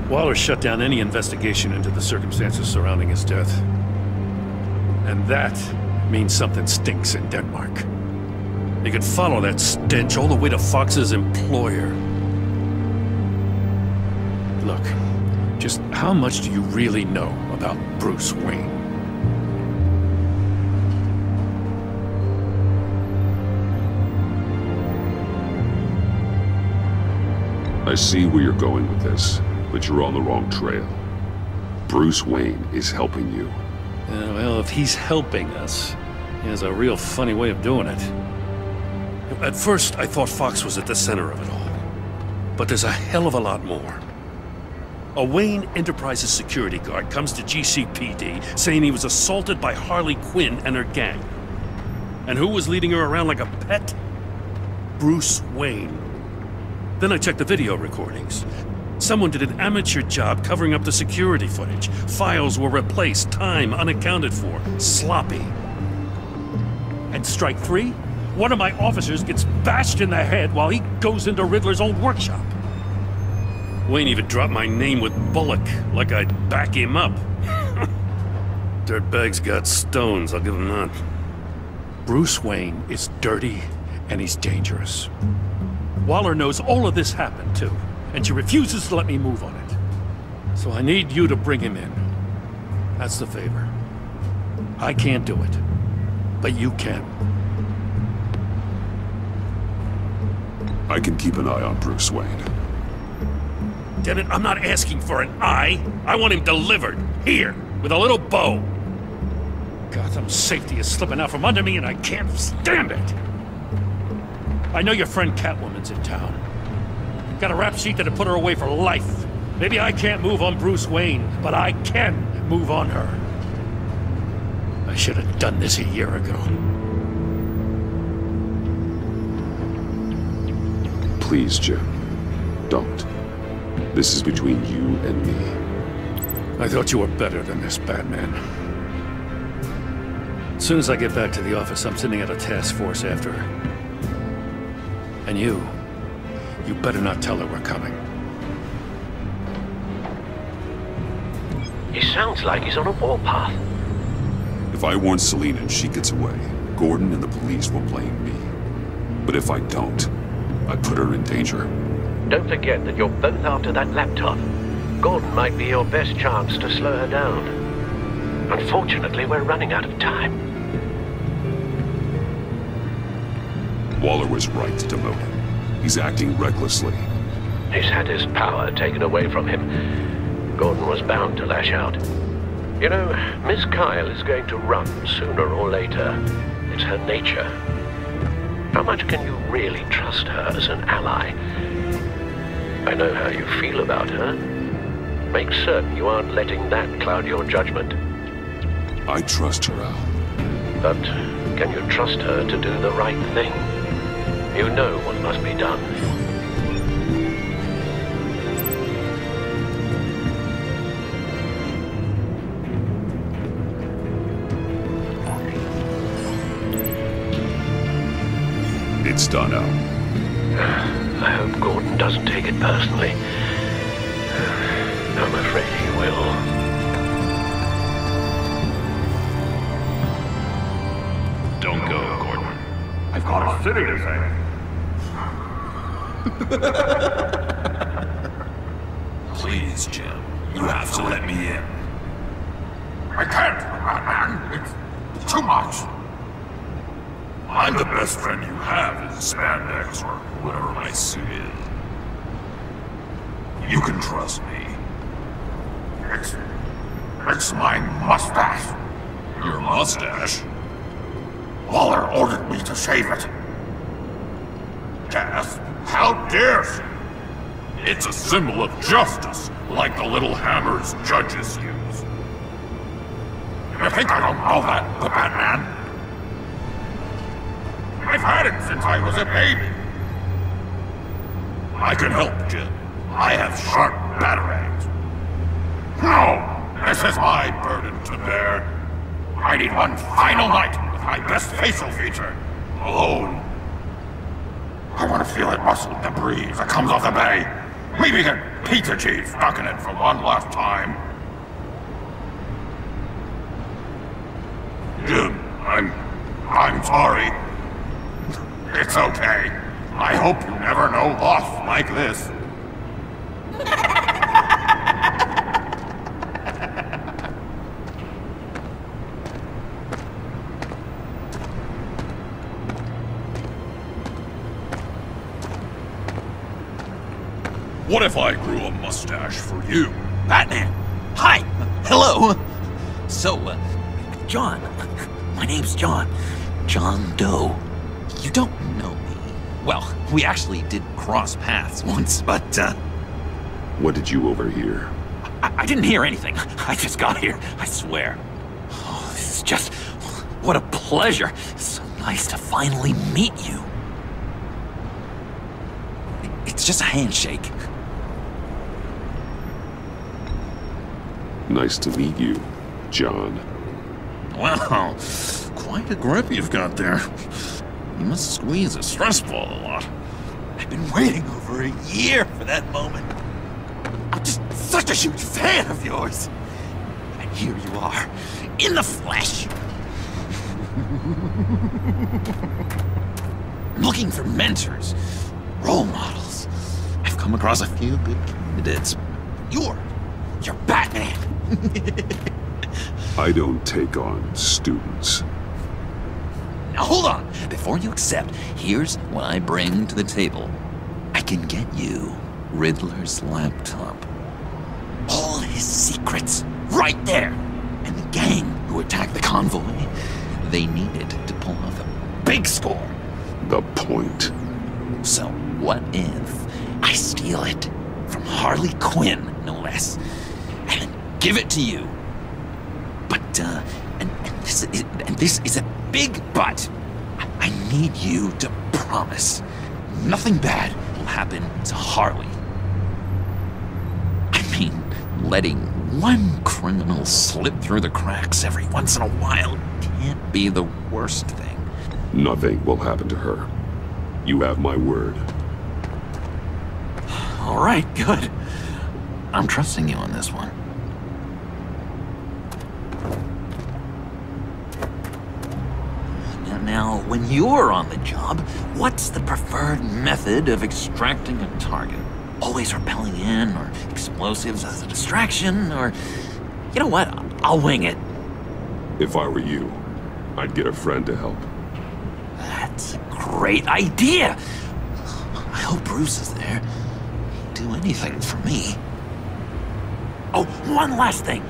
L: Waller shut down any investigation into the circumstances surrounding his death. And that means something stinks in Denmark. You could follow that stench all the way to Fox's employer. Look, just how much do you really know about Bruce Wayne?
A: I see where you're going with this, but you're on the wrong trail. Bruce Wayne is helping you.
L: Well, if he's helping us, he has a real funny way of doing it. At first, I thought Fox was at the center of it all. But there's a hell of a lot more. A Wayne Enterprises security guard comes to GCPD saying he was assaulted by Harley Quinn and her gang. And who was leading her around like a pet? Bruce Wayne. Then I checked the video recordings. Someone did an amateur job covering up the security footage. Files were replaced, time unaccounted for, sloppy. And strike three? One of my officers gets bashed in the head while he goes into Riddler's old workshop. Wayne even dropped my name with Bullock, like I'd back him up. Dirtbag's got stones, I'll give him that. Bruce Wayne is dirty and he's dangerous. Waller knows all of this happened too, and she refuses to let me move on it. So I need you to bring him in. That's the favor. I can't do it, but you can.
A: I can keep an eye on Bruce Wayne.
L: Damn it, I'm not asking for an eye. I want him delivered, here, with a little bow. Gotham's safety is slipping out from under me and I can't stand it. I know your friend Catwoman's in town. Got a rap sheet that'd put her away for life. Maybe I can't move on Bruce Wayne, but I can move on her. I should have done this a year ago.
A: Please, Jim. Don't. This is between you and me.
L: I thought you were better than this, Batman. As soon as I get back to the office, I'm sending out a task force after her. And you better not tell her we're coming.
J: He sounds like he's on a warpath.
L: If
A: If I warn Selina and she gets away, Gordon and the police will blame me. But if I don't, I put her in danger.
J: Don't forget that you're both after that laptop. Gordon might be your best chance to slow her down. Unfortunately, we're running out of time.
A: Waller was right to demote him. He's acting recklessly.
J: He's had his power taken away from him. Gordon was bound to lash out. You know, Miss Kyle is going to run sooner or later. It's her nature. How much can you really trust her as an ally? I know how you feel about her. Make certain you aren't letting that cloud your judgment.
A: I trust her, Al.
J: But can you trust her to do the right thing? You know what must be done.
A: It's done, Al.
J: I hope Gordon doesn't take it personally. I'm afraid he will.
M: Don't go, Gordon. I've got a city to save.
F: Please, Jim. You have to let me in.
M: I can't, Batman. It's too much.
F: I'm the best friend you have in spandex or whatever my suit is. You can trust me.
M: It's my mustache.
F: Your mustache?
M: Waller ordered me to shave it. Death? How dare she?
F: It's a symbol of justice, like the little hammers judges use.
M: You think I don't know that, the Batman? I've had it since I was a baby.
F: I can help, Jim. I have sharp batarangs.
M: No! This is my burden to bear. I need one final night with my best facial feature. Alone. I want to feel it rustle in the breeze that comes off the bay. Maybe get pizza cheese stuck in it for one last time.
F: Jim,
M: I'm sorry. It's okay. I hope you never know loss like this.
F: What if I grew a mustache for you?
E: Batman! Hi! Hello! So, John. My name's John. John Doe. You don't know me. Well, we actually did cross paths once, but,
A: What did you overhear?
E: I didn't hear anything. I just got here, I swear. Oh, this is just... What a pleasure. It's so nice to finally meet you. It's just a handshake.
A: Nice to meet you, John.
F: Wow, quite a grip you've got there. You must squeeze a stress ball a lot.
E: I've been waiting over a year for that moment. I'm just such a huge fan of yours. And here you are, in the flesh. I'm looking for mentors, role models. I've come across a few good candidates. You're Batman.
A: I don't take on students.
E: Now hold on. Before you accept, here's what I bring to the table. I can get you Riddler's laptop. All his secrets, right there. And the gang who attacked the convoy, they needed to pull off a big score.
A: The point.
E: So what if I steal it from Harley Quinn, no less, and then give it to you? But, and this is a big but. I need you to promise nothing bad will happen to Harley. I mean, letting one criminal slip through the cracks every once in a while can't be the worst thing.
A: Nothing will happen to her. You have my word.
E: All right, good. I'm trusting you on this one. when you're on the job, what's the preferred method of extracting a target? Always rappelling in, or explosives as a distraction, or... You know what? I'll wing it.
A: If I were you, I'd get a friend to help.
E: That's a great idea! I hope Bruce is there. He'd do anything for me. Oh, one last thing!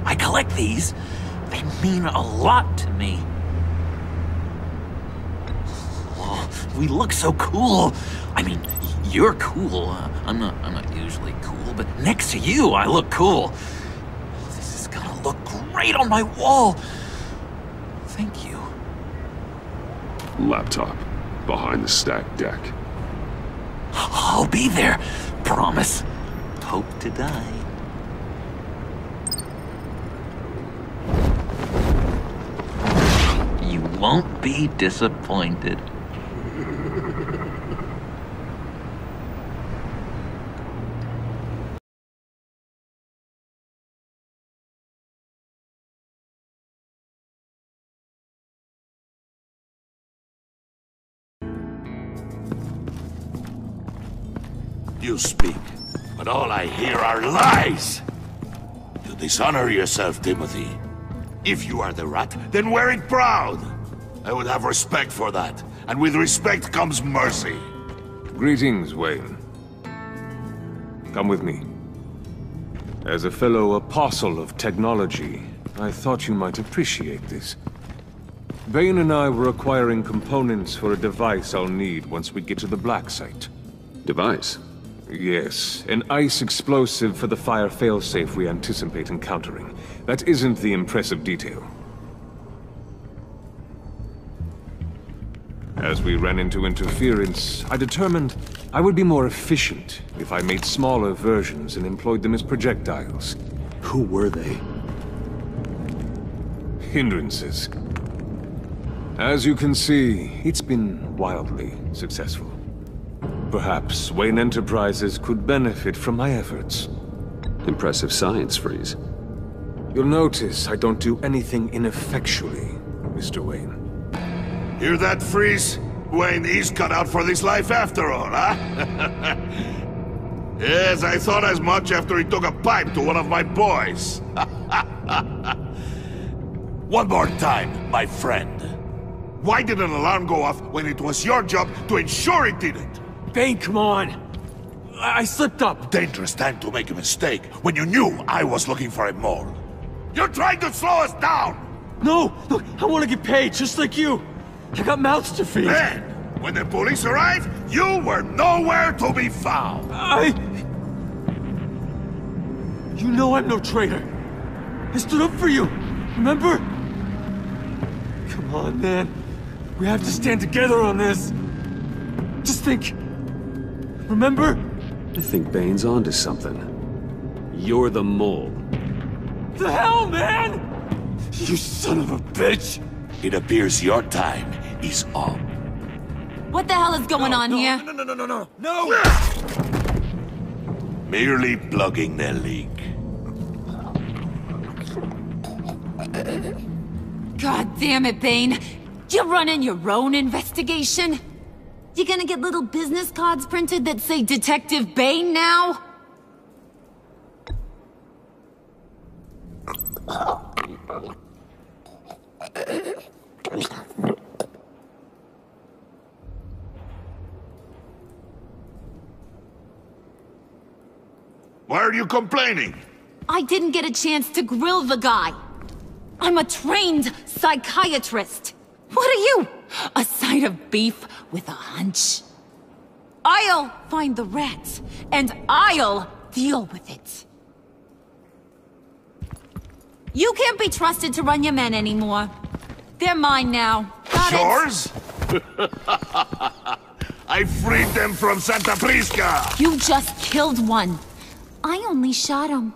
E: I collect these. They mean a lot to me. Oh, we look so cool. I mean, you're cool. I'm not usually cool, but next to you, I look cool. This is gonna look great on my wall. Thank you.
A: Laptop. Behind the stacked deck.
E: I'll be there. Promise. Hope to die. You won't be disappointed.
J: You speak, but all I hear are lies! You dishonor yourself, Timothy. If you are the rat, then wear it proud! I would have respect for that, and with respect comes mercy.
D: Greetings, Wayne. Come with me. As a fellow apostle of technology, I thought you might appreciate this. Bane and I were acquiring components for a device I'll need once we get to the Black Site.
A: Device?
D: Yes, an ice explosive for the fire failsafe we anticipate encountering. That isn't the impressive detail. As we ran into interference, I determined I would be more efficient if I made smaller versions and employed them as projectiles.
A: Who were they?
D: Hindrances. As you can see, it's been wildly successful. Perhaps Wayne Enterprises could benefit from my efforts.
A: Impressive science, Freeze.
D: You'll notice I don't do anything ineffectually, Mr. Wayne.
J: Hear that, Freeze? Wayne is cut out for this life after all, huh? Yes, I thought as much after he took a pipe to one of my boys. One more time, my friend. Why did an alarm go off when it was your job to ensure it didn't?
G: Bane, come on! I slipped up!
J: Dangerous time to make a mistake when you knew I was looking for a mole. You're trying to slow us down!
G: No! Look, I want to get paid, just like you! I got mouths to feed!
J: Then, when the police arrived, you were nowhere to be found!
G: You know I'm no traitor! I stood up for you, remember? Come on, man. We have to stand together on this! Just think... Remember?
A: I think Bane's onto something. You're the mole.
G: The hell, man! You son of a bitch!
J: It appears your time is up.
C: What the hell is going on here?
G: No!
J: Merely plugging the leak.
C: God damn it, Bane. You running your own investigation? You gonna get little business cards printed that say Detective Bane now?
J: Why are you complaining?
C: I didn't get a chance to grill the guy. I'm a trained psychiatrist. What are you? A side of beef with a hunch? I'll find the rats, and I'll deal with it. You can't be trusted to run your men anymore. They're mine now. Got
J: Yours? I freed them from Santa Prisca!
C: You just killed one. I only shot him.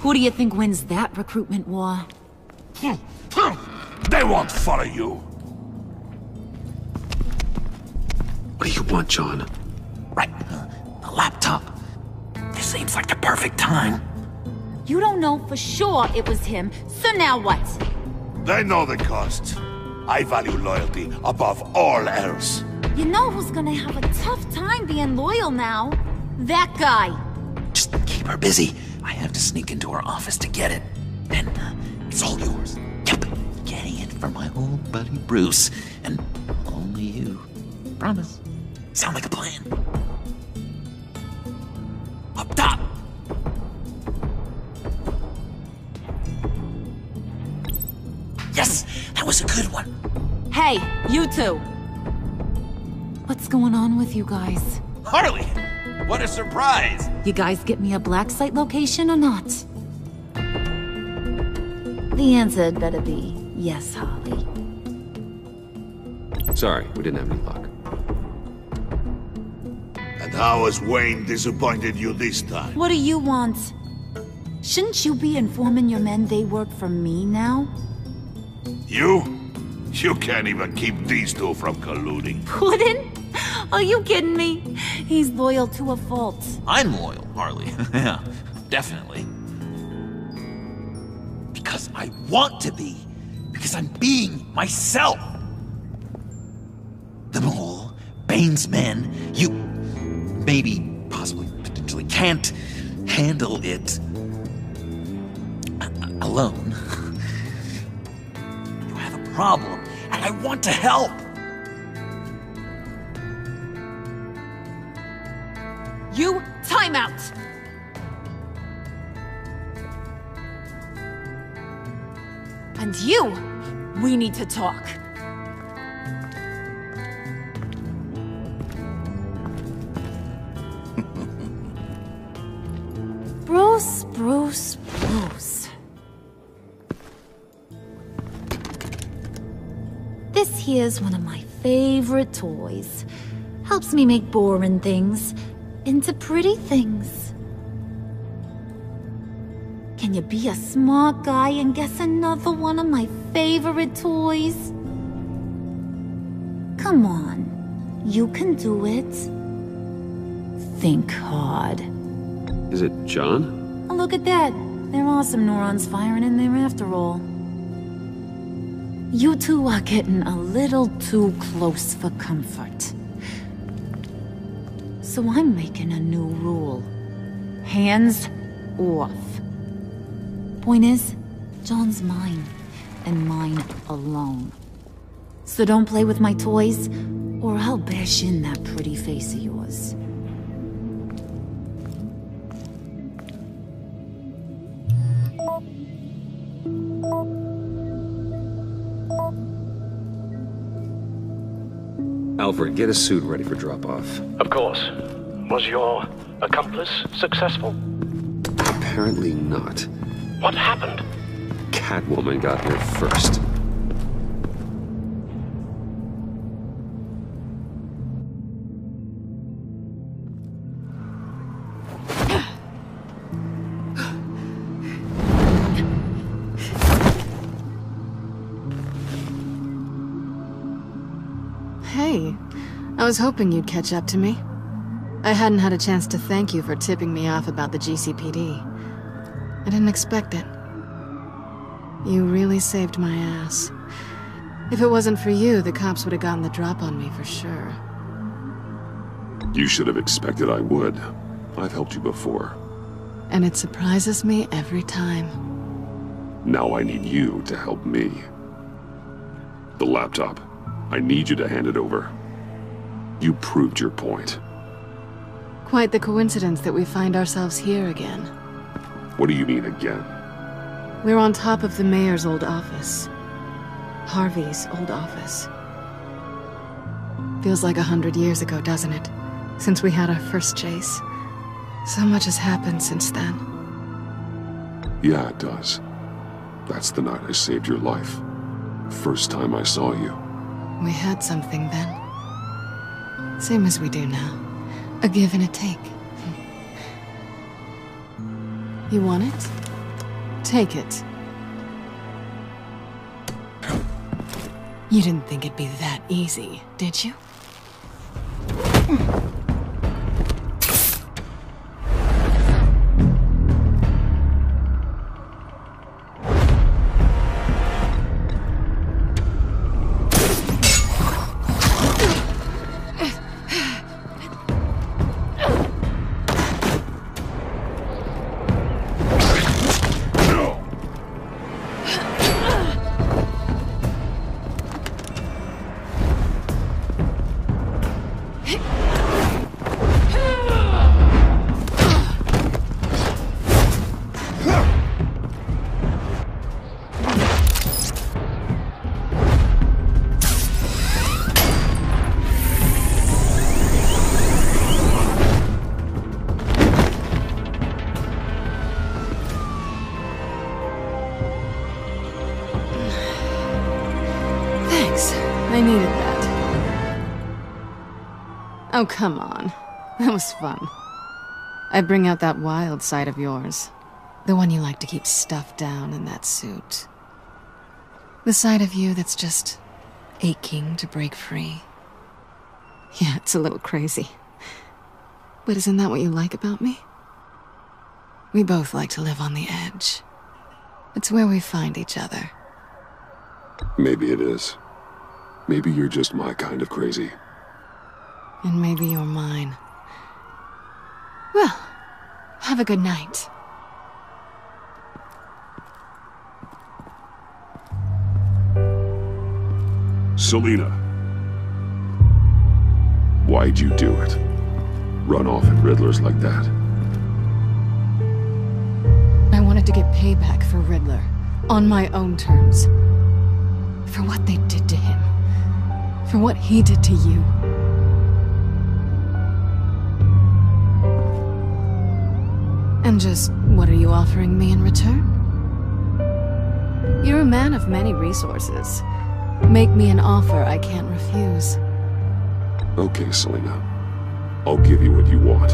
C: Who do you think wins that recruitment war?
J: They won't follow you.
A: What do you want, John?
E: Right. The laptop. This Seems like the perfect time.
C: You don't know for sure it was him, so now what?
M: They know the cost. I value loyalty above all else.
C: You know who's gonna have a tough time being loyal now? That guy.
E: Just keep her busy. I have to sneak into her office to get it. And it's all yours. Yep. Getting it from my old buddy Bruce. And only you. Promise. Sound like a plan? Up top! Yes! That was a good one!
C: Hey, you two! What's going on with you guys?
E: Harley! What a surprise!
C: You guys get me a black site location or not? The answer had better be yes, Harley.
A: Sorry, we didn't have any luck.
M: And how has Wayne disappointed you this time?
C: What do you want? Shouldn't you be informing your men they work for me now?
M: You? You can't even keep these two from colluding.
C: Puddin'? Are you kidding me? He's loyal to a fault.
E: I'm loyal, Harley. Yeah, definitely. Because I want to be. Because I'm being myself. The Mole, Bane's men, you maybe, possibly, potentially can't handle it alone. You have a problem, and I want to help.
C: You, time out! And you, we need to talk. Bruce. This here's one of my favorite toys. Helps me make boring things into pretty things. Can you be a smart guy and guess another one of my favorite toys? Come on, you can do it. Think hard.
A: Is it John?
C: Oh, look at that. There are some neurons firing in there after all. You two are getting a little too close for comfort. So I'm making a new rule. Hands off. Point is, John's mine, and mine alone. So don't play with my toys, or I'll bash in that pretty face of yours.
A: Alfred, get a suit ready for drop-off.
J: Of course. Was your accomplice successful?
A: Apparently not.
J: What happened?
A: Catwoman got here first.
B: Hey, I was hoping you'd catch up to me. I hadn't had a chance to thank you for tipping me off about the GCPD. I didn't expect it. You really saved my ass. If it wasn't for you, the cops would have gotten the drop on me for sure.
N: You should have expected I would. I've helped you before.
B: And it surprises me every time.
N: Now I need you to help me. The laptop. I need you to hand it over. You proved your point.
B: Quite the coincidence that we find ourselves here again.
N: What do you mean again?
B: We're on top of the mayor's old office. Harvey's old office. Feels like 100 years ago, doesn't it? Since we had our first chase. So much has happened since then.
N: Yeah, it does. That's the night I saved your life. First time I saw you.
B: We had something then. Same as we do now. A give and a take. You want it? Take it. You didn't think it'd be that easy, did you? Oh, come on. That was fun. I bring out that wild side of yours. The one you like to keep stuffed down in that suit. The side of you that's just aching to break free. Yeah, it's a little crazy. But isn't that what you like about me? We both like to live on the edge. It's where we find each other.
N: Maybe it is. Maybe you're just my kind of crazy.
B: And maybe you're mine. Well, have a good night.
N: Selina. Why'd you do it? Run off at Riddlers like that?
B: I wanted to get payback for Riddler. On my own terms. For what they did to him. For what he did to you. And just, what are you offering me in return? You're a man of many resources. Make me an offer I can't refuse.
N: Okay, Selina. I'll give you what you want.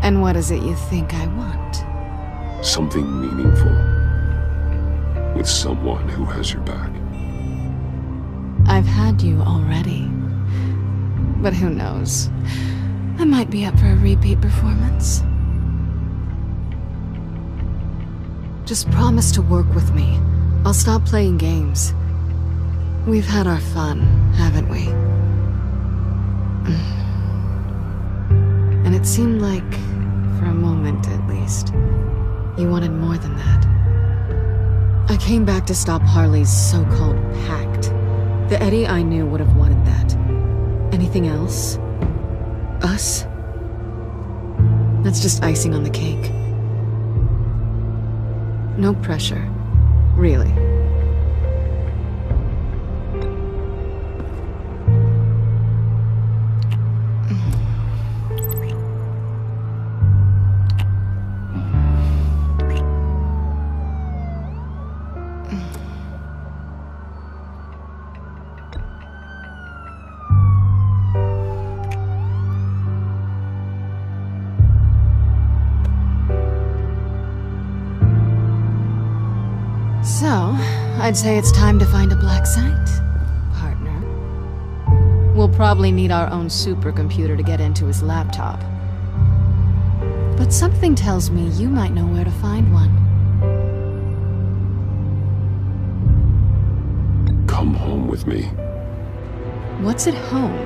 B: And what is it you think I want?
N: Something meaningful. With someone who has your back.
B: I've had you already. But who knows? I might be up for a repeat performance. Just promise to work with me. I'll stop playing games. We've had our fun, haven't we? And it seemed like, for a moment at least, you wanted more than that. I came back to stop Harley's so-called pact. The Eddie I knew would have wanted that. Anything else? Us? That's just icing on the cake. No pressure. Really. So, I'd say it's time to find a black site, partner. We'll probably need our own supercomputer to get into his laptop. But something tells me you might know where to find one.
N: Come home with me.
B: What's at home?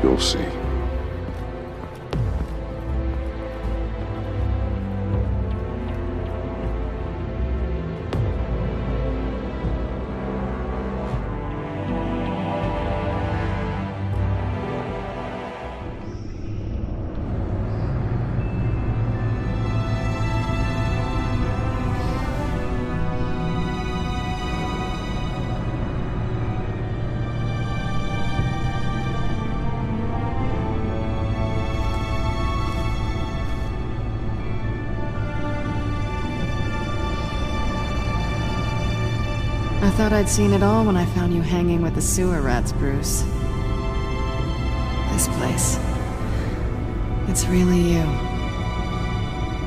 N: You'll see.
B: I thought I'd seen it all when I found you hanging with the sewer rats, Bruce. This place. It's really you.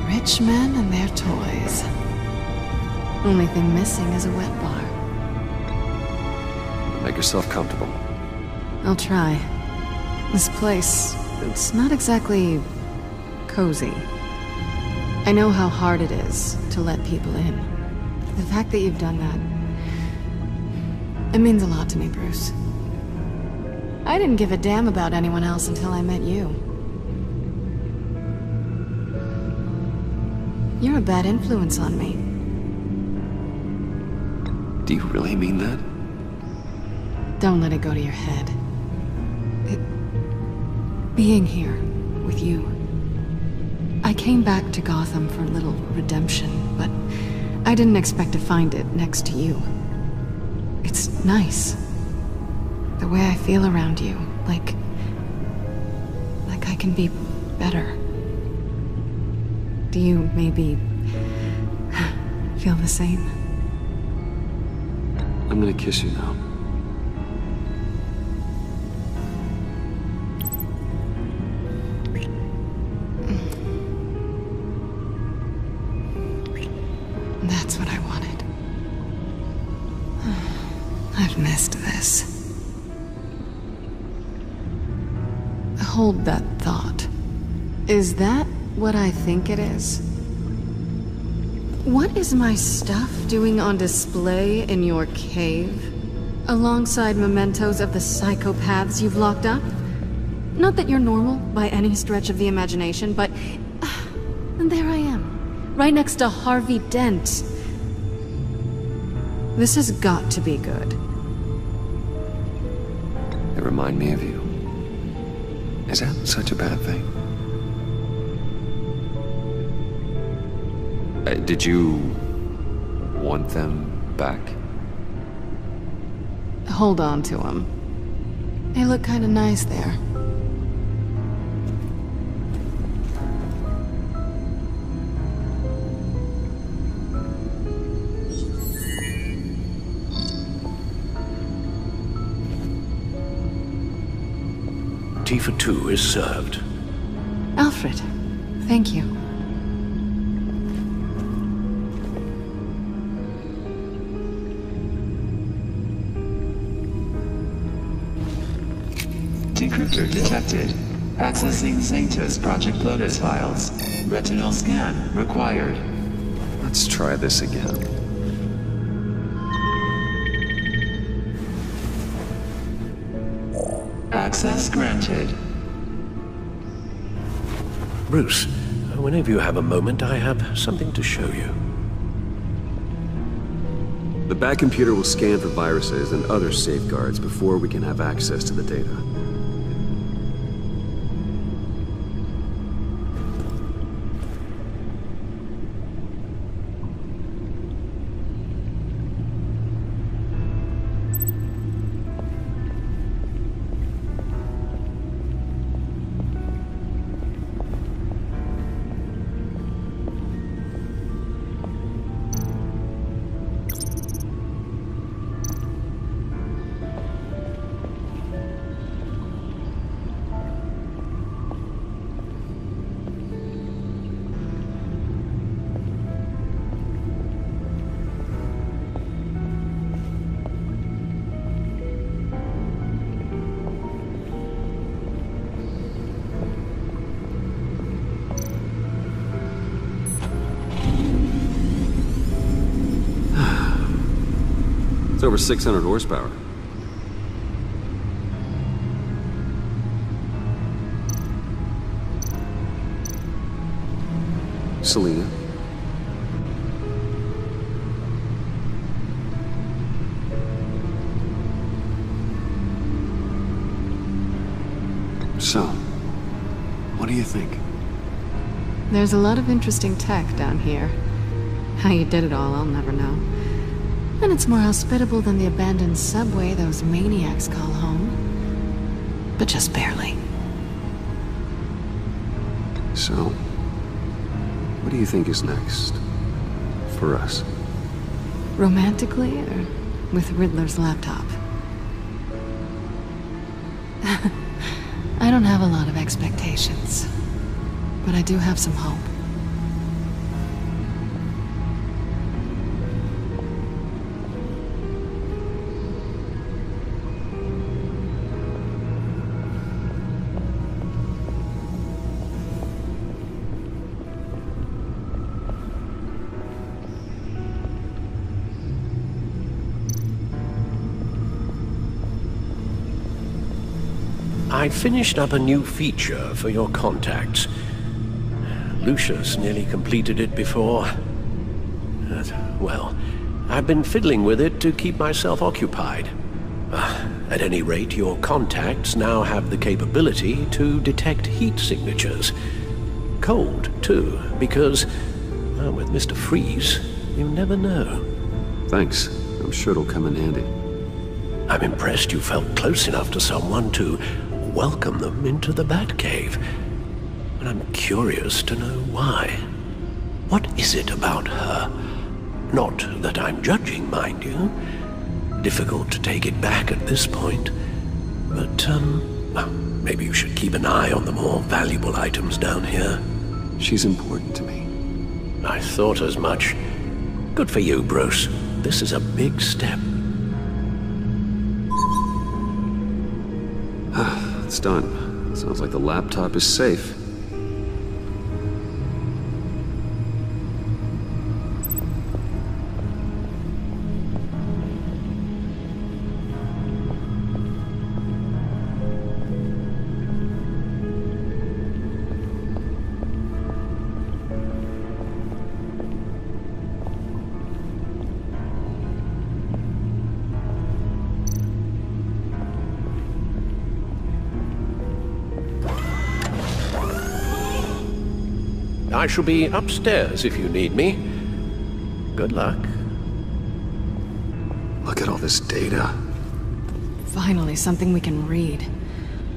B: Rich men and their toys. Only thing missing is a wet bar.
A: Make yourself comfortable.
B: I'll try. This place, it's not exactly cozy. I know how hard it is to let people in. The fact that you've done that, it means a lot to me, Bruce. I didn't give a damn about anyone else until I met you. You're a bad influence on me.
A: Do you really mean that?
B: Don't let it go to your head. Being here with you. I came back to Gotham for a little redemption, but I didn't expect to find it next to you. It's nice. The way I feel around you, like I can be better. Do you maybe feel the same?
A: I'm gonna kiss you now.
B: Hold that thought. Is that what I think it is? What is my stuff doing on display in your cave? Alongside mementos of the psychopaths you've locked up? Not that you're normal by any stretch of the imagination, but there I am, right next to Harvey Dent. This has got to be good.
A: They remind me of you. Is that such a bad thing? Did you want them back?
B: Hold on to them. They look kinda nice there.
O: Tea for two is served.
B: Alfred, thank you.
K: Decryptor detected. Accessing Sanctus Project Lotus files. Retinal scan required.
A: Let's try this again.
K: Access granted.
O: Bruce, whenever you have a moment, I have something to show you.
A: The back computer will scan for viruses and other safeguards before we can have access to the data. It's over 600 horsepower. Selina. So, what do you think?
B: There's a lot of interesting tech down here. How you did it all, I'll never know. And it's more hospitable than the abandoned subway those maniacs call home. But just barely.
A: So, what do you think is next? For us?
B: Romantically, or with Riddler's laptop? I don't have a lot of expectations. But I do have some hope.
O: I finished up a new feature for your contacts. Lucius nearly completed it before. Well, I've been fiddling with it to keep myself occupied. At any rate, your contacts now have the capability to detect heat signatures. Cold, too, because, well, with Mr. Freeze, you never know.
A: Thanks. I'm sure it'll come in handy.
O: I'm impressed you felt close enough to someone to welcome them into the Batcave. And I'm curious to know why. What is it about her? Not that I'm judging, mind you. Difficult to take it back at this point. But, well, maybe you should keep an eye on the more valuable items down here.
A: She's important to me.
O: I thought as much. Good for you, Bruce. This is a big step.
A: It's done. Sounds like the laptop is safe.
O: I shall be upstairs if you need me. Good luck.
A: Look at all this data.
B: Finally, something we can read.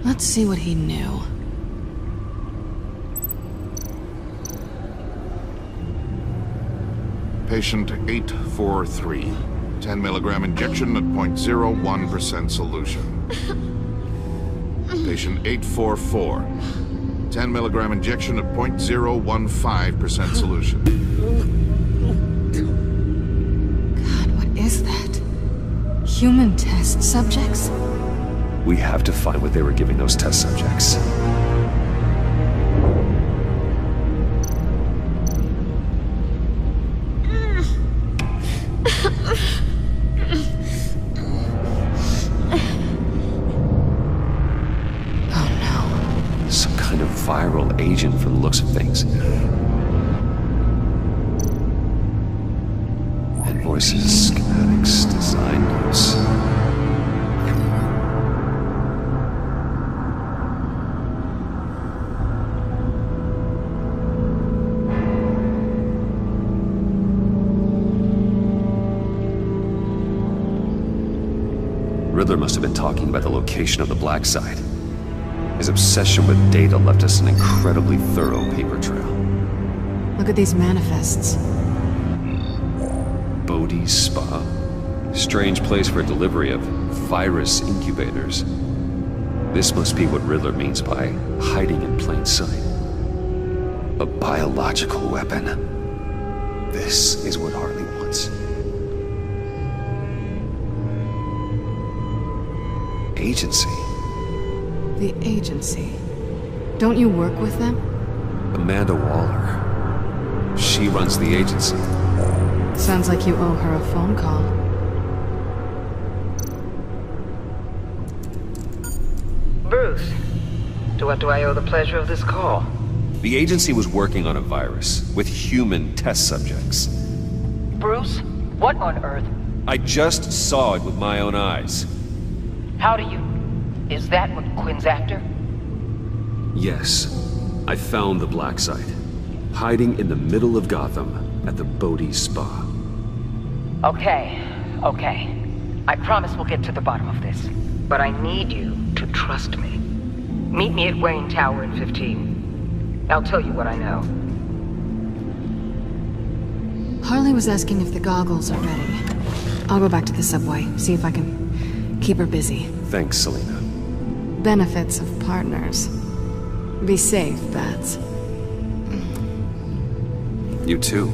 B: Let's see what he knew.
P: Patient 843. 10 milligram injection at 0.01% solution. Patient 844. 10 milligram injection at 0.015% solution.
B: God, what is that? Human test subjects?
A: We have to find what they were giving those test subjects. Viral agent from the looks of things. Invoices, schematics, design notes. Riddler must have been talking about the location of the Black Site. His obsession with data left us an incredibly thorough paper trail.
B: Look at these manifests.
A: Bodhi's Spa. Strange place for a delivery of virus incubators. This must be what Riddler means by hiding in plain sight. A biological weapon. This is what Harley wants. Agency.
B: The agency. Don't you work with them?
A: Amanda Waller. She runs the agency.
B: Sounds like you owe her a phone call.
H: Bruce, to what do I owe the pleasure of this call?
A: The agency was working on a virus with human test subjects.
H: Bruce, what on earth?
A: I just saw it with my own eyes.
H: How do you? Is that what Quinn's after?
A: Yes. I found the Black Site. Hiding in the middle of Gotham at the Bodhi Spa.
H: Okay. I promise we'll get to the bottom of this. But I need you to trust me. Meet me at Wayne Tower in 15. I'll tell you what I know.
B: Harley was asking if the goggles are ready. I'll go back to the subway, see if I can keep her busy.
A: Thanks, Selina.
B: Benefits of partners. Be safe, Bats.
A: You too.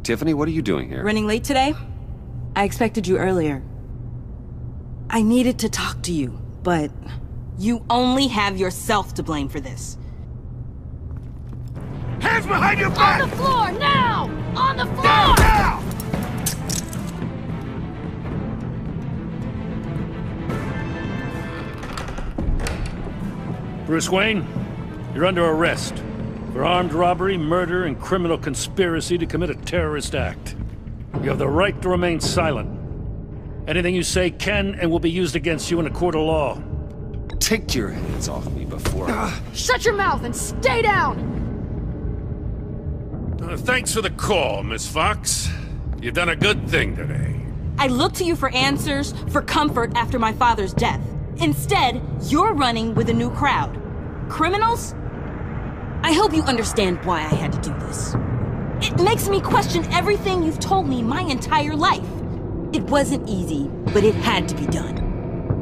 A: Tiffany, what are you doing here?
Q: Running late today? I expected you earlier. I needed to talk to you, but you only have yourself to blame for this.
M: Hands behind your back!
R: On the floor, now! On the floor!
M: Now!
L: Bruce Wayne, you're under arrest for armed robbery, murder, and criminal conspiracy to commit a terrorist act. You have the right to remain silent. Anything you say can and will be used against you in a court of law.
A: Take your hands off me before
R: Shut your mouth and stay down!
L: Thanks for the call, Miss Fox. You've done a good thing today.
Q: I looked to you for answers, for comfort after my father's death. Instead, you're running with a new crowd. Criminals? I hope you understand why I had to do this. It makes me question everything you've told me my entire life. It wasn't easy, but it had to be done.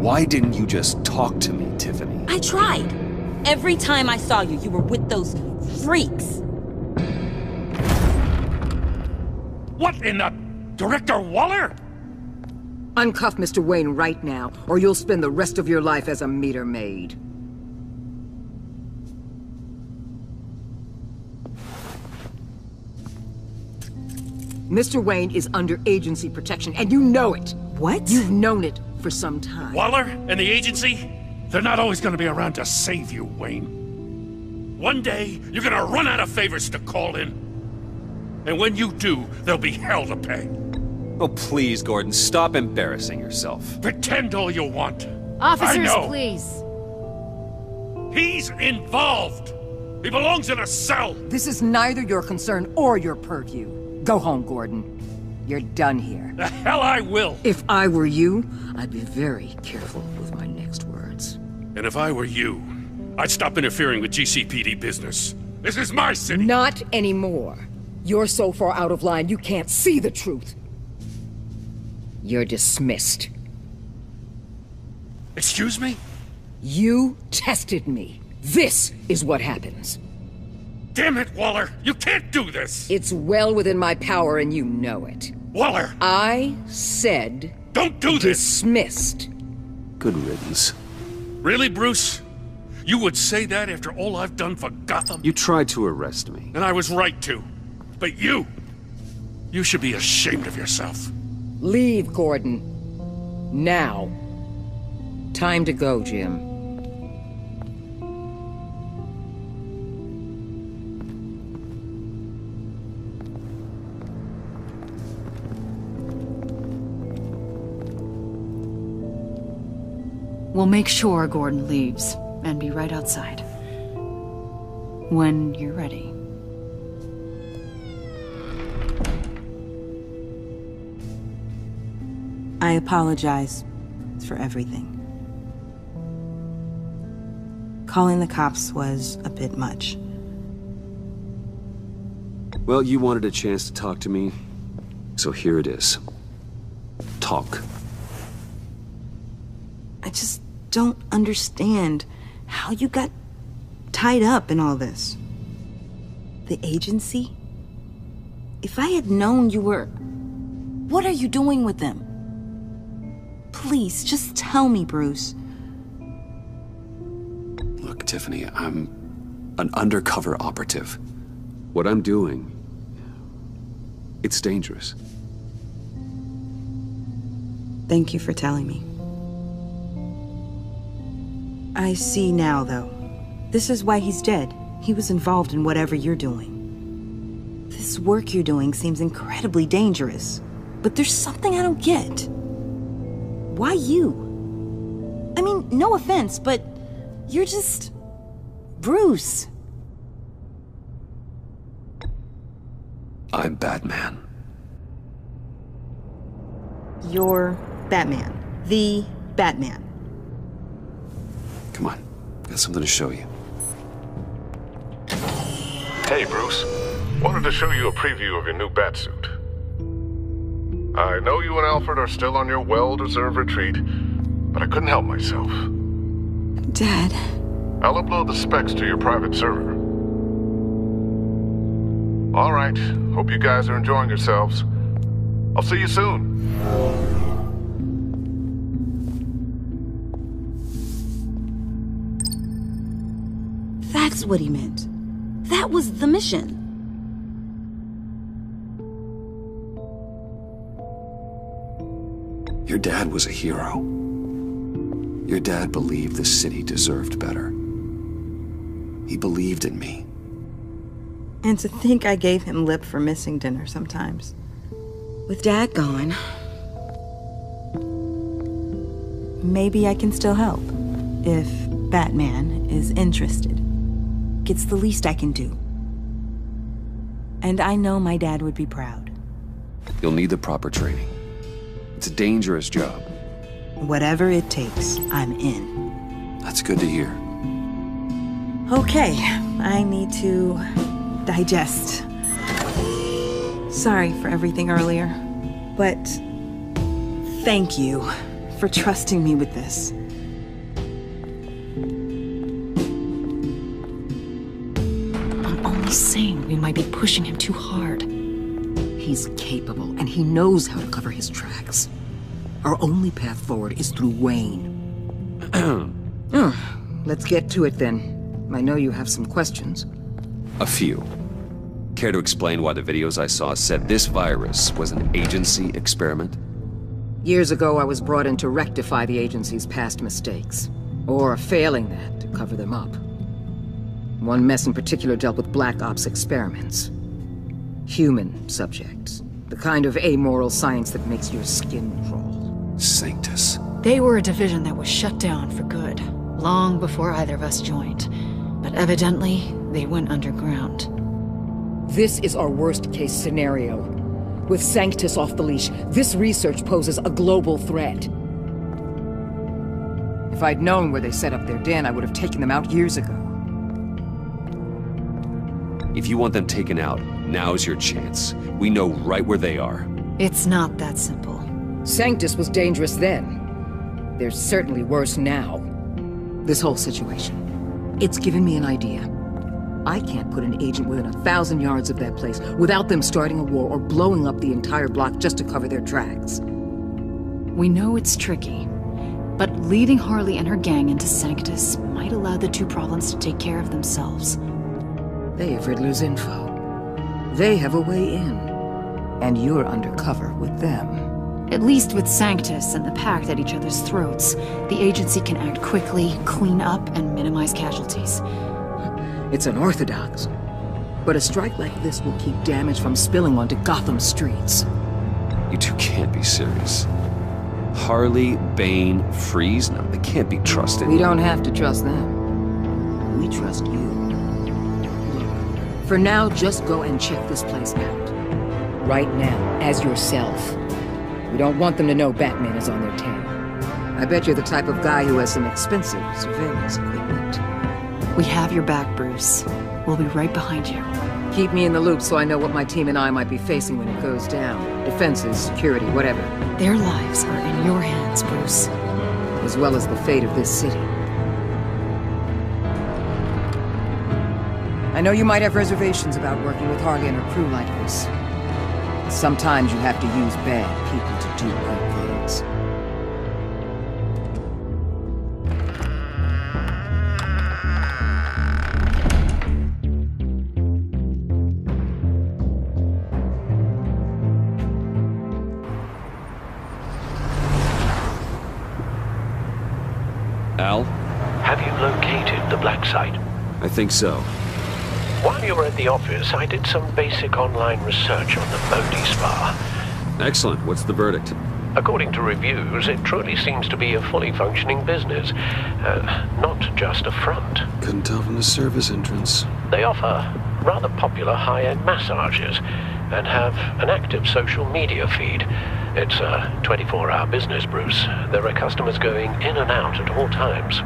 A: Why didn't you just talk to me, Tiffany?
Q: I tried. Every time I saw you, you were with those freaks.
L: What in the... Director Waller?
S: Uncuff Mr. Wayne right now, or you'll spend the rest of your life as a meter maid. Mr. Wayne is under agency protection, and you know it.
Q: What?
S: You've known it for some time.
L: Waller and the agency? They're not always gonna be around to save you, Wayne. One day, you're gonna run out of favors to call in. And when you do, there'll be hell to pay.
A: Oh, please, Gordon, stop embarrassing yourself.
L: Pretend all you want.
R: Officers,
L: I know.
R: please.
L: He's involved. He belongs in a cell.
S: This is neither your concern or your purview. Go home, Gordon. You're done here.
L: The hell I will.
S: If I were you, I'd be very careful with my next words.
L: And if I were you, I'd stop interfering with GCPD business. This is my city.
S: Not anymore. You're so far out of line you can't see the truth. You're dismissed.
L: Excuse me?
S: You tested me. This is what happens.
L: Damn it, Waller! You can't do this!
S: It's well within my power and you know it.
L: Waller!
S: I said...
L: Don't do this!
S: Dismissed.
A: Good riddance.
L: Really, Bruce? You would say that after all I've done for Gotham?
A: You tried to arrest me.
L: And I was right to. But you should be ashamed of yourself.
S: Leave, Gordon. Now. Time to go, Jim.
B: We'll make sure Gordon leaves, and be right outside. When you're ready.
Q: I apologize for everything. Calling the cops was a bit much.
A: Well, you wanted a chance to talk to me, so here it is. Talk.
Q: I just don't understand how you got tied up in all this. The agency? If I had known you were... What are you doing with them? Please, just tell me, Bruce.
A: Look, Tiffany, I'm an undercover operative. What I'm doing, it's dangerous.
Q: Thank you for telling me. I see now, though. This is why he's dead. He was involved in whatever you're doing. This work you're doing seems incredibly dangerous. But there's something I don't get. Why you? I mean, no offense, but you're just... Bruce.
A: I'm Batman.
Q: You're Batman. The Batman.
A: Come on, got something to show you.
P: Hey, Bruce. Wanted to show you a preview of your new Batsuit. I know you and Alfred are still on your well-deserved retreat, but I couldn't help myself.
Q: Dad.
P: I'll upload the specs to your private server. All right. Hope you guys are enjoying yourselves. I'll see you soon.
Q: That's what he meant. That was the mission.
A: Your dad was a hero. Your dad believed the city deserved better. He believed in me.
Q: And to think I gave him lip for missing dinner sometimes. With Dad gone, maybe I can still help. If Batman is interested. It's the least I can do. And I know my dad would be proud.
A: You'll need the proper training. It's a dangerous job.
Q: Whatever it takes, I'm in.
A: That's good to hear.
Q: Okay, I need to digest. Sorry for everything earlier, but thank you for trusting me with this.
S: I'm only saying we might be pushing him too hard. He's capable, and he knows how to cover his tracks. Our only path forward is through Wayne. Let's get to it then. I know you have some questions.
A: A few. Care to explain why the videos I saw said this virus was an agency experiment?
S: Years ago, I was brought in to rectify the agency's past mistakes. Or failing that, to cover them up. One mess in particular dealt with Black Ops experiments. Human subjects. The kind of amoral science that makes your skin crawl.
A: Sanctus.
R: They were a division that was shut down for good, long before either of us joined. But evidently, they went underground.
S: This is our worst-case scenario. With Sanctus off the leash, this research poses a global threat. If I'd known where they set up their den, I would have taken them out years ago.
A: If you want them taken out, now's your chance. We know right where they are.
R: It's not that simple.
S: Sanctus was dangerous then. They're certainly worse now. This whole situation, it's given me an idea. I can't put an agent within 1,000 yards of that place without them starting a war or blowing up the entire block just to cover their tracks.
R: We know it's tricky, but leading Harley and her gang into Sanctus might allow the two problems to take care of themselves.
S: They have Riddler's info. They have a way in. And you're undercover with them.
R: At least with Sanctus and the Pact at each other's throats, the agency can act quickly, clean up, and minimize casualties.
S: It's unorthodox. But a strike like this will keep damage from spilling onto Gotham streets.
A: You two can't be serious. Harley, Bane, Freeze? No, they can't be trusted.
S: We don't have to trust them. We trust you. Look, for now, just go and check this place out. Right now, as yourself. We don't want them to know Batman is on their tail. I bet you're the type of guy who has some expensive surveillance equipment.
R: We have your back, Bruce. We'll be right behind you.
S: Keep me in the loop so I know what my team and I might be facing when it goes down. Defenses, security, whatever.
R: Their lives are in your hands, Bruce.
S: As well as the fate of this city. I know you might have reservations about working with Harley and her crew like this. Sometimes you have to use bad people to do good things.
A: Al?
O: Have you located the black site?
A: I think so.
O: While you were at the office, I did some basic online research on the Bodhi Spa.
A: Excellent. What's the verdict?
O: According to reviews, it truly seems to be a fully functioning business. Not just a front.
A: Couldn't tell from the service entrance.
O: They offer rather popular high-end massages and have an active social media feed. It's a 24-hour business, Bruce. There are customers going in and out at all times.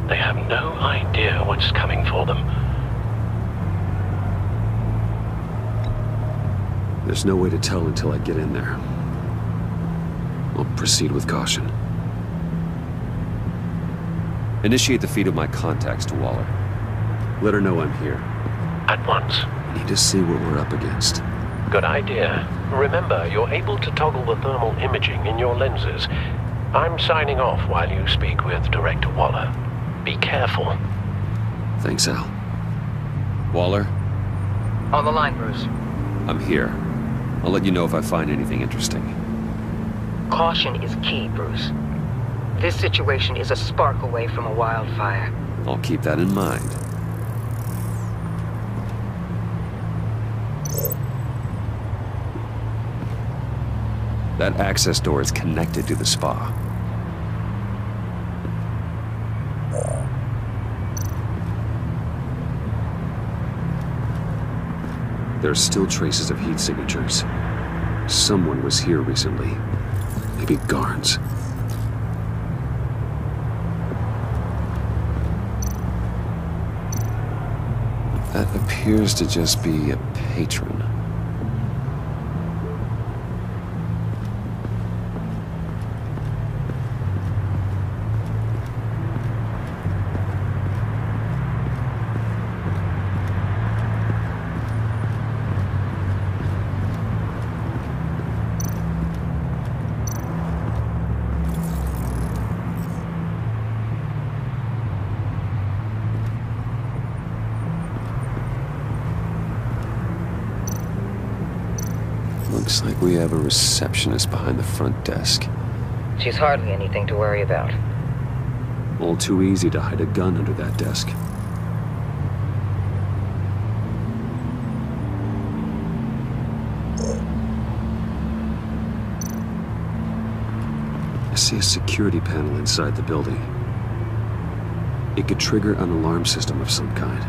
O: They have no idea what's coming for them.
A: There's no way to tell until I get in there. I'll proceed with caution. Initiate the feed of my contacts to Waller. Let her know I'm here.
O: At once.
A: I need to see what we're up against.
O: Good idea. Remember, you're able to toggle the thermal imaging in your lenses. I'm signing off while you speak with Director Waller. Be careful.
A: Thanks, Al. Waller?
S: On the line, Bruce.
A: I'm here. I'll let you know if I find anything interesting.
S: Caution is key, Bruce. This situation is a spark away from a wildfire.
A: I'll keep that in mind. That access door is connected to the spa. There are still traces of heat signatures. Someone was here recently. Maybe Garns. That appears to just be a patron. Looks like we have a receptionist behind the front desk.
H: She's hardly anything to worry about.
A: All too easy to hide a gun under that desk. I see a security panel inside the building. It could trigger an alarm system of some kind.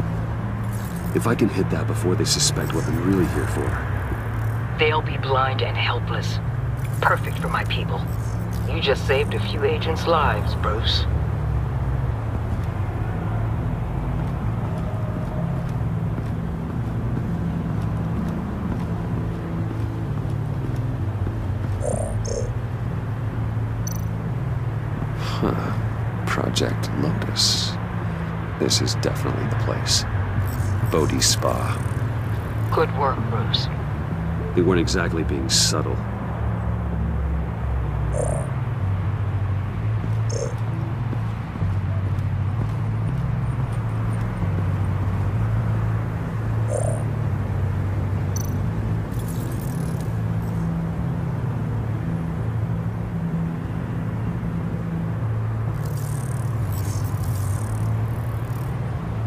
A: If I can hit that before they suspect what I'm really here for.
H: They'll be blind and helpless. Perfect for my people. You just saved a few agents' lives, Bruce.
A: Huh. Project Lotus. This is definitely the place. Bodhi Spa.
H: Good work, Bruce.
A: They weren't exactly being subtle.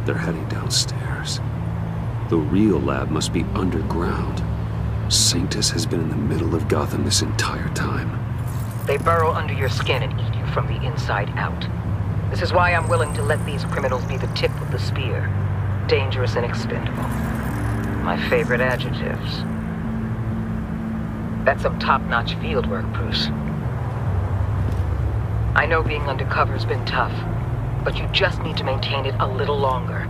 A: They're heading downstairs. The real lab must be underground. Sanctus has been in the middle of Gotham this entire time.
H: They burrow under your skin and eat you from the inside out. This is why I'm willing to let these criminals be the tip of the spear. Dangerous and expendable. My favorite adjectives. That's some top-notch field work, Bruce. I know being undercover's been tough, but you just need to maintain it a little longer.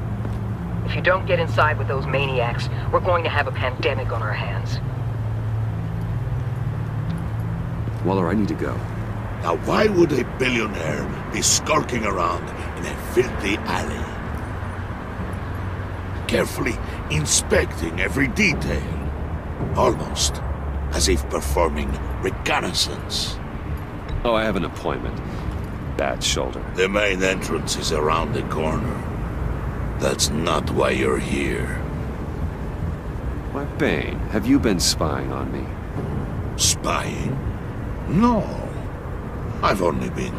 H: If you don't get inside with those maniacs, we're going to have a pandemic on our hands.
A: Waller, I need to go.
T: Now why would a billionaire be skulking around in a filthy alley? Carefully inspecting every detail. Almost as if performing reconnaissance.
A: Oh, I have an appointment. Bad shoulder.
T: The main entrance is around the corner. That's not why you're here.
A: Why, Bane, have you been spying on me?
T: Spying? No. I've only been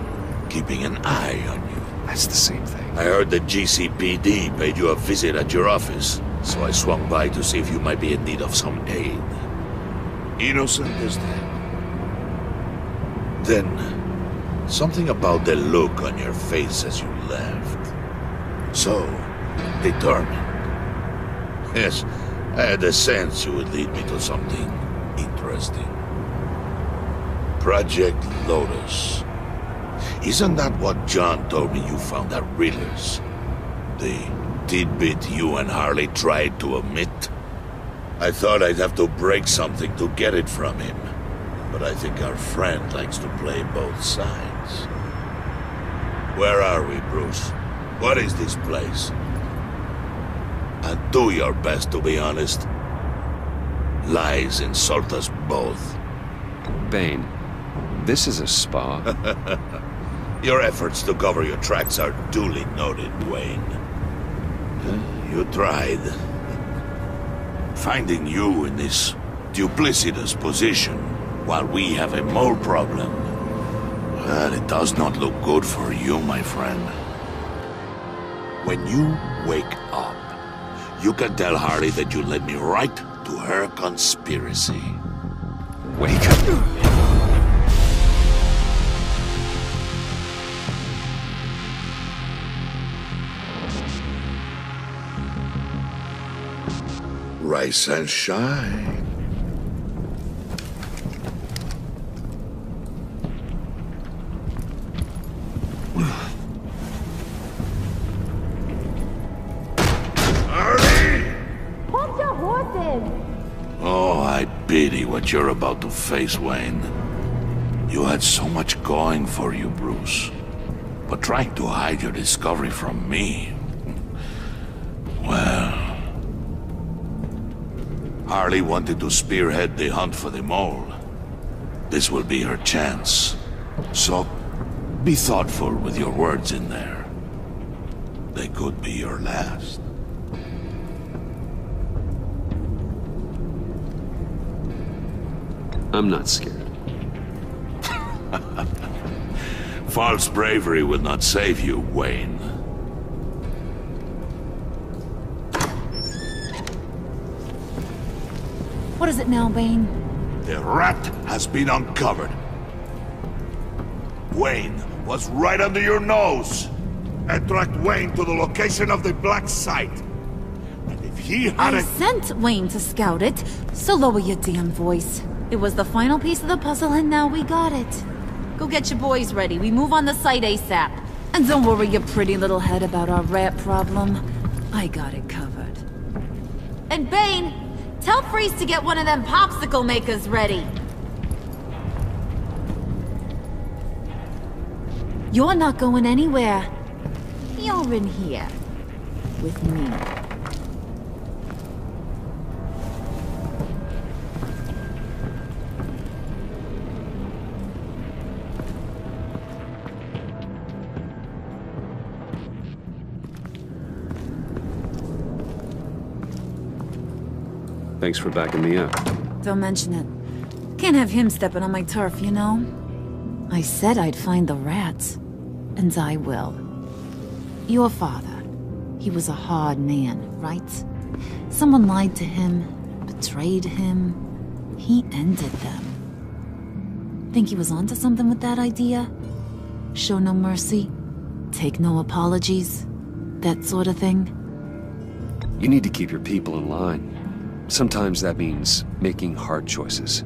T: keeping an eye on you.
A: That's the same thing.
T: I heard the GCPD paid you a visit at your office, so I swung by to see if you might be in need of some aid. Innocent as that. Then, something about the look on your face as you left. So, determined. Yes, I had a sense you would lead me to something interesting. Project Lotus. Isn't that what John told me you found at Riddler's? The tidbit you and Harley tried to omit? I thought I'd have to break something to get it from him. But I think our friend likes to play both sides. Where are we, Bruce? What is this place? And do your best to be honest. Lies insult us both.
A: Bane, this is a spa.
T: Your efforts to cover your tracks are duly noted, Wayne. You tried. Finding you in this duplicitous position while we have a mole problem. Well, it does not look good for you, my friend. When you wake up, you can tell Harley that you led me right to her conspiracy.
A: Wake up.
T: Rise and shine. Harley! pity what you're about to face, Wayne. You had so much going for you, Bruce. But trying to hide your discovery from me... well... Harley wanted to spearhead the hunt for the mole. This will be her chance. So, be thoughtful with your words in there. They could be your last.
A: I'm not scared.
T: False bravery will not save you, Wayne.
C: What is it now, Bane?
T: The rat has been uncovered. Wayne was right under your nose. I tracked Wayne to the location of the black site. And if he had
C: I sent Wayne to scout it, so lower your damn voice. It was the final piece of the puzzle and now we got it. Go get your boys ready. We move on the site ASAP. And don't worry your pretty little head about our rat problem. I got it covered. And Bane, tell Freeze to get one of them popsicle makers ready. You're not going anywhere. You're in here. With me.
A: Thanks for backing me up.
C: Don't mention it. Can't have him stepping on my turf, you know? I said I'd find the rats. And I will. Your father. He was a hard man, right? Someone lied to him, betrayed him. He ended them. Think he was onto something with that idea? Show no mercy? Take no apologies? That sort of thing?
A: You need to keep your people in line. Sometimes that means making hard choices.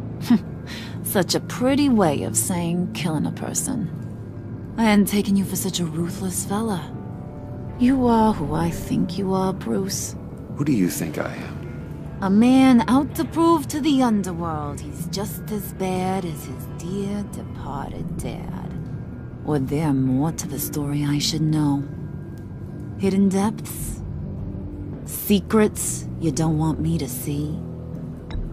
C: Such a pretty way of saying killing a person. I hadn't taken you for such a ruthless fella. You are who I think you are, Bruce.
A: Who do you think I am?
C: A man out to prove to the underworld he's just as bad as his dear departed dad. Or there more to the story I should know. Hidden depths? Secrets you don't want me to see?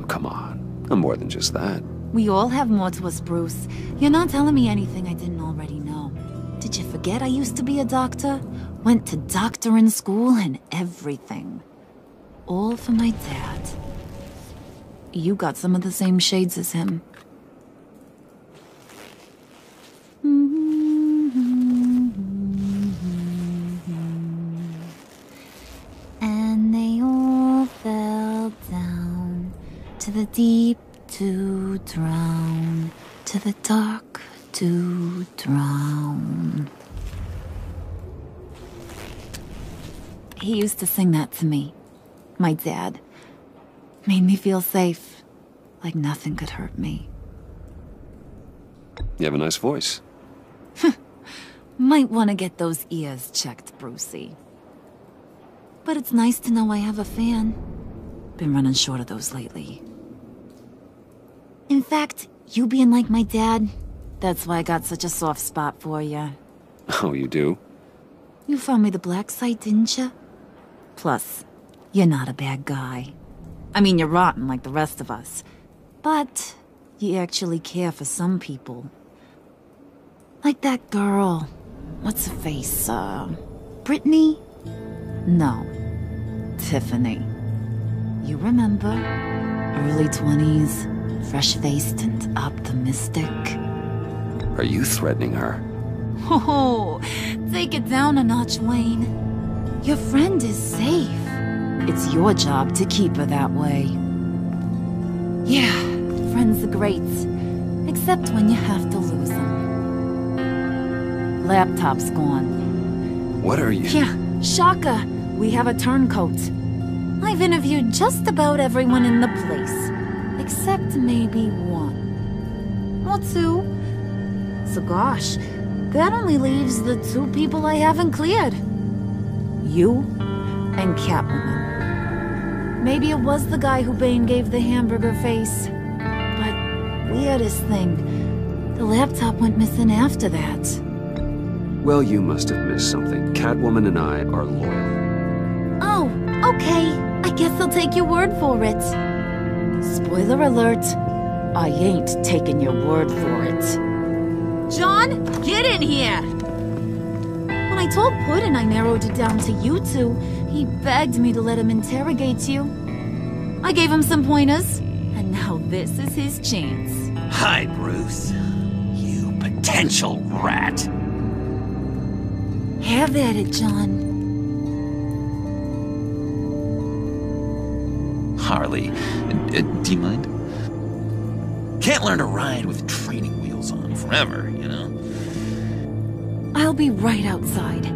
A: Oh, come on. I'm more than just that.
C: We all have more to us, Bruce. You're not telling me anything I didn't already know. Did you forget I used to be a doctor? Went to doctoring school and everything. All for my dad. You got some of the same shades as him. And they all fell down to the deep to drown, to the dark to drown. He used to sing that to me. My dad. Made me feel safe. Like nothing could hurt me.
A: You have a nice voice.
C: Might want to get those ears checked, Brucey. But it's nice to know I have a fan. Been running short of those lately. In fact, you being like my dad, that's why I got such a soft spot for you.
A: Oh, you do?
C: You found me the black site, didn't you? Plus, you're not a bad guy. I mean, you're rotten like the rest of us. But you actually care for some people. Like that girl. What's her face? Brittany? No. Tiffany. You remember? Early 20s. Fresh-faced and optimistic.
A: Are you threatening her?
C: Oh, take it down a notch, Wayne. Your friend is safe. It's your job to keep her that way. Yeah, friends are great. Except when you have to lose them. Laptop's gone.
A: What are you...
C: Yeah, shocker. We have a turncoat. I've interviewed just about everyone in the place. Except maybe one. Or two. So gosh, that only leaves the two people I haven't cleared. You and Catwoman. Maybe it was the guy who Bane gave the hamburger face. weirdest thing. The laptop went missing after that.
A: Well, you must have missed something. Catwoman and I are loyal.
C: Oh, okay. I guess I'll take your word for it. Spoiler alert. I ain't taking your word for it. John, get in here! When I told Puddin' I narrowed it down to you two, he begged me to let him interrogate you. I gave him some pointers, and now this is his chance.
E: Hi, Bruce. You potential rat.
C: Have at it, John.
E: Harley, do you mind? Can't learn to ride with training wheels on forever, you know?
C: I'll be right outside.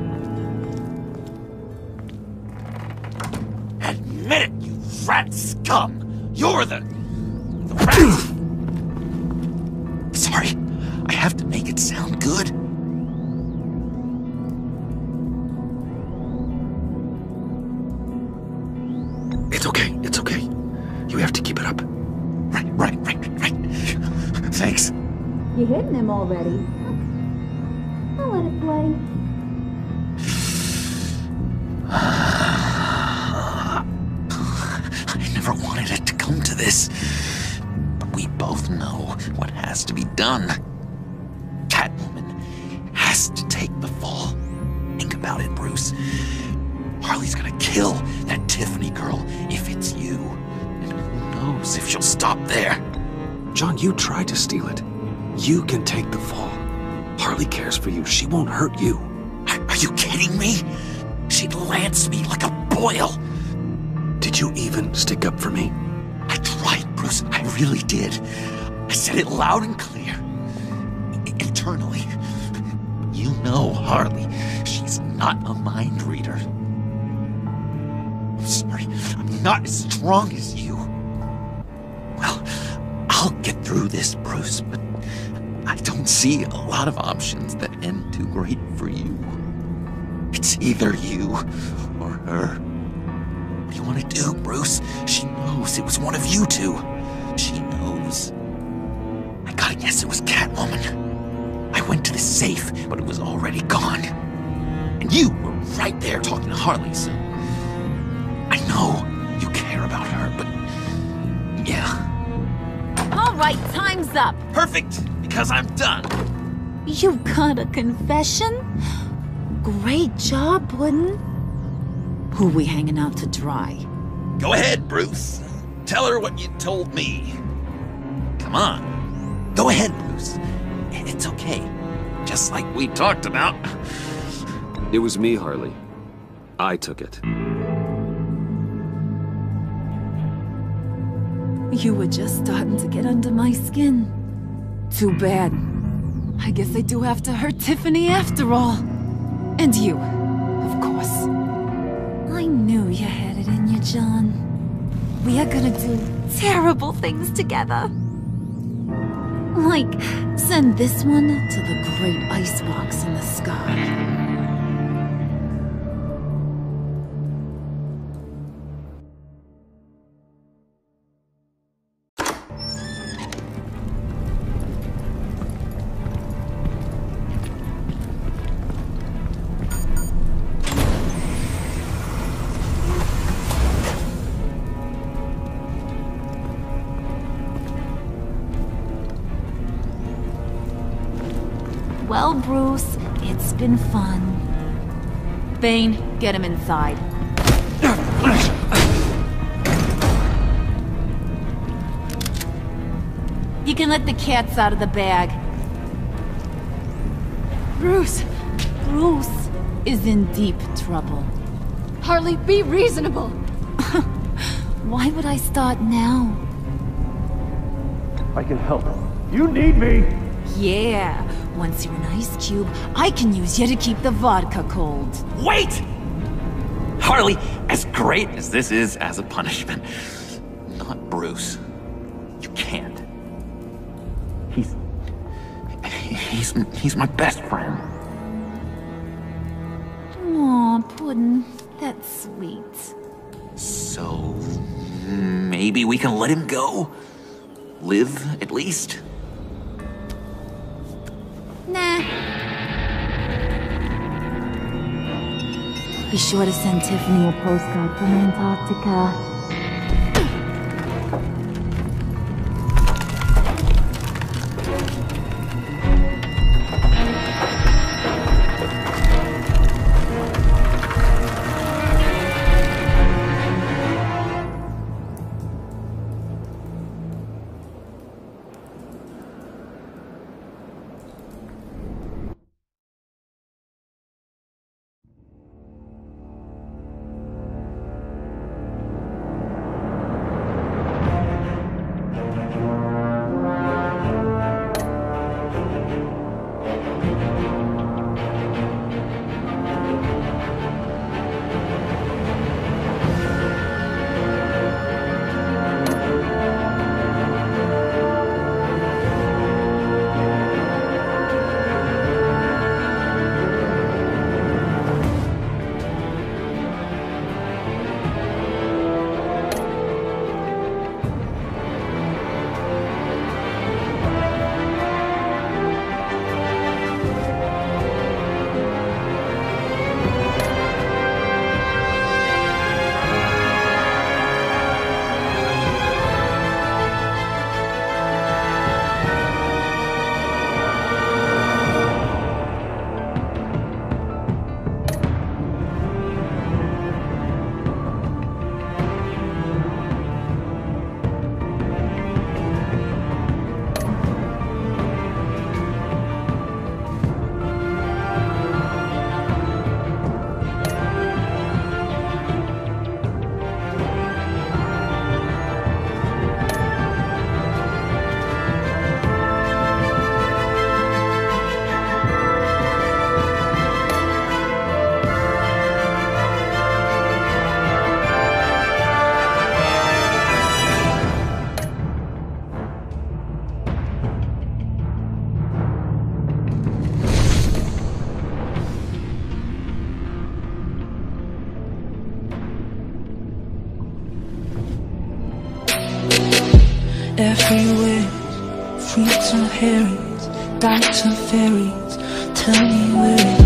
E: Admit it, you rat scum! You're the rat! Sorry, I have to make it sound good.
O: It's okay, it's okay. You have to keep it up.
E: Right. Thanks.
C: You hitting him already? I'll let it play.
E: I never wanted it to come to this. But we both know what has to be done. Catwoman has to take the fall. Think about it, Bruce. Harley's gonna kill that Tiffany girl if it's you. And who knows if she'll stop there.
O: John, you tried to steal it. You can take the fall. Harley cares for you. She won't hurt you.
E: Are you kidding me? She'd lance me like a boil.
O: Did you even stick up for me?
E: I tried, Bruce. I really did. I said it loud and clear. Internally. You know Harley. She's not a mind reader. I'm sorry. I'm not as strong as you. Well, I'll get through this, Bruce, but I don't see a lot of options that end too great for you. It's either you or her. What do you want to do, Bruce? She knows it was one of you two. She knows. I gotta guess it was Catwoman. I went to the safe, but it was already gone. And you were right there talking to Harley, so I know you care about her, but yeah.
C: All right, time's up.
E: Perfect, because I'm done.
C: You got a confession? Great job, Puddin'. Who we hanging out to dry?
E: Go ahead, Bruce. Tell her what you told me. Come on. Go ahead, Bruce. It's okay. Just like we talked about.
A: It was me, Harley. I took it.
C: You were just starting to get under my skin. Too bad. I guess I do have to hurt Tiffany after all. And you, of course. I knew you had it in you, John. We are gonna do terrible things together. Like, send this one to the great icebox in the sky. Well, Bruce, it's been fun. Bane, get him inside. You can let the cats out of the bag.
B: Bruce!
C: Bruce is in deep trouble.
B: Harley, be reasonable!
C: Why would I start now?
G: I can help. You need me!
C: Yeah, once you're an ice cube, I can use you to keep the vodka cold.
E: Wait! Harley, as great as this is as a punishment, not Bruce. You can't. He's my best friend.
C: Aw, Puddin', that's sweet.
E: So, maybe we can let him go? Live, at least?
C: Be sure to send Tiffany a postcard from Antarctica.
U: Everywhere, fruits and herrings, dikes and ferries. Tell me where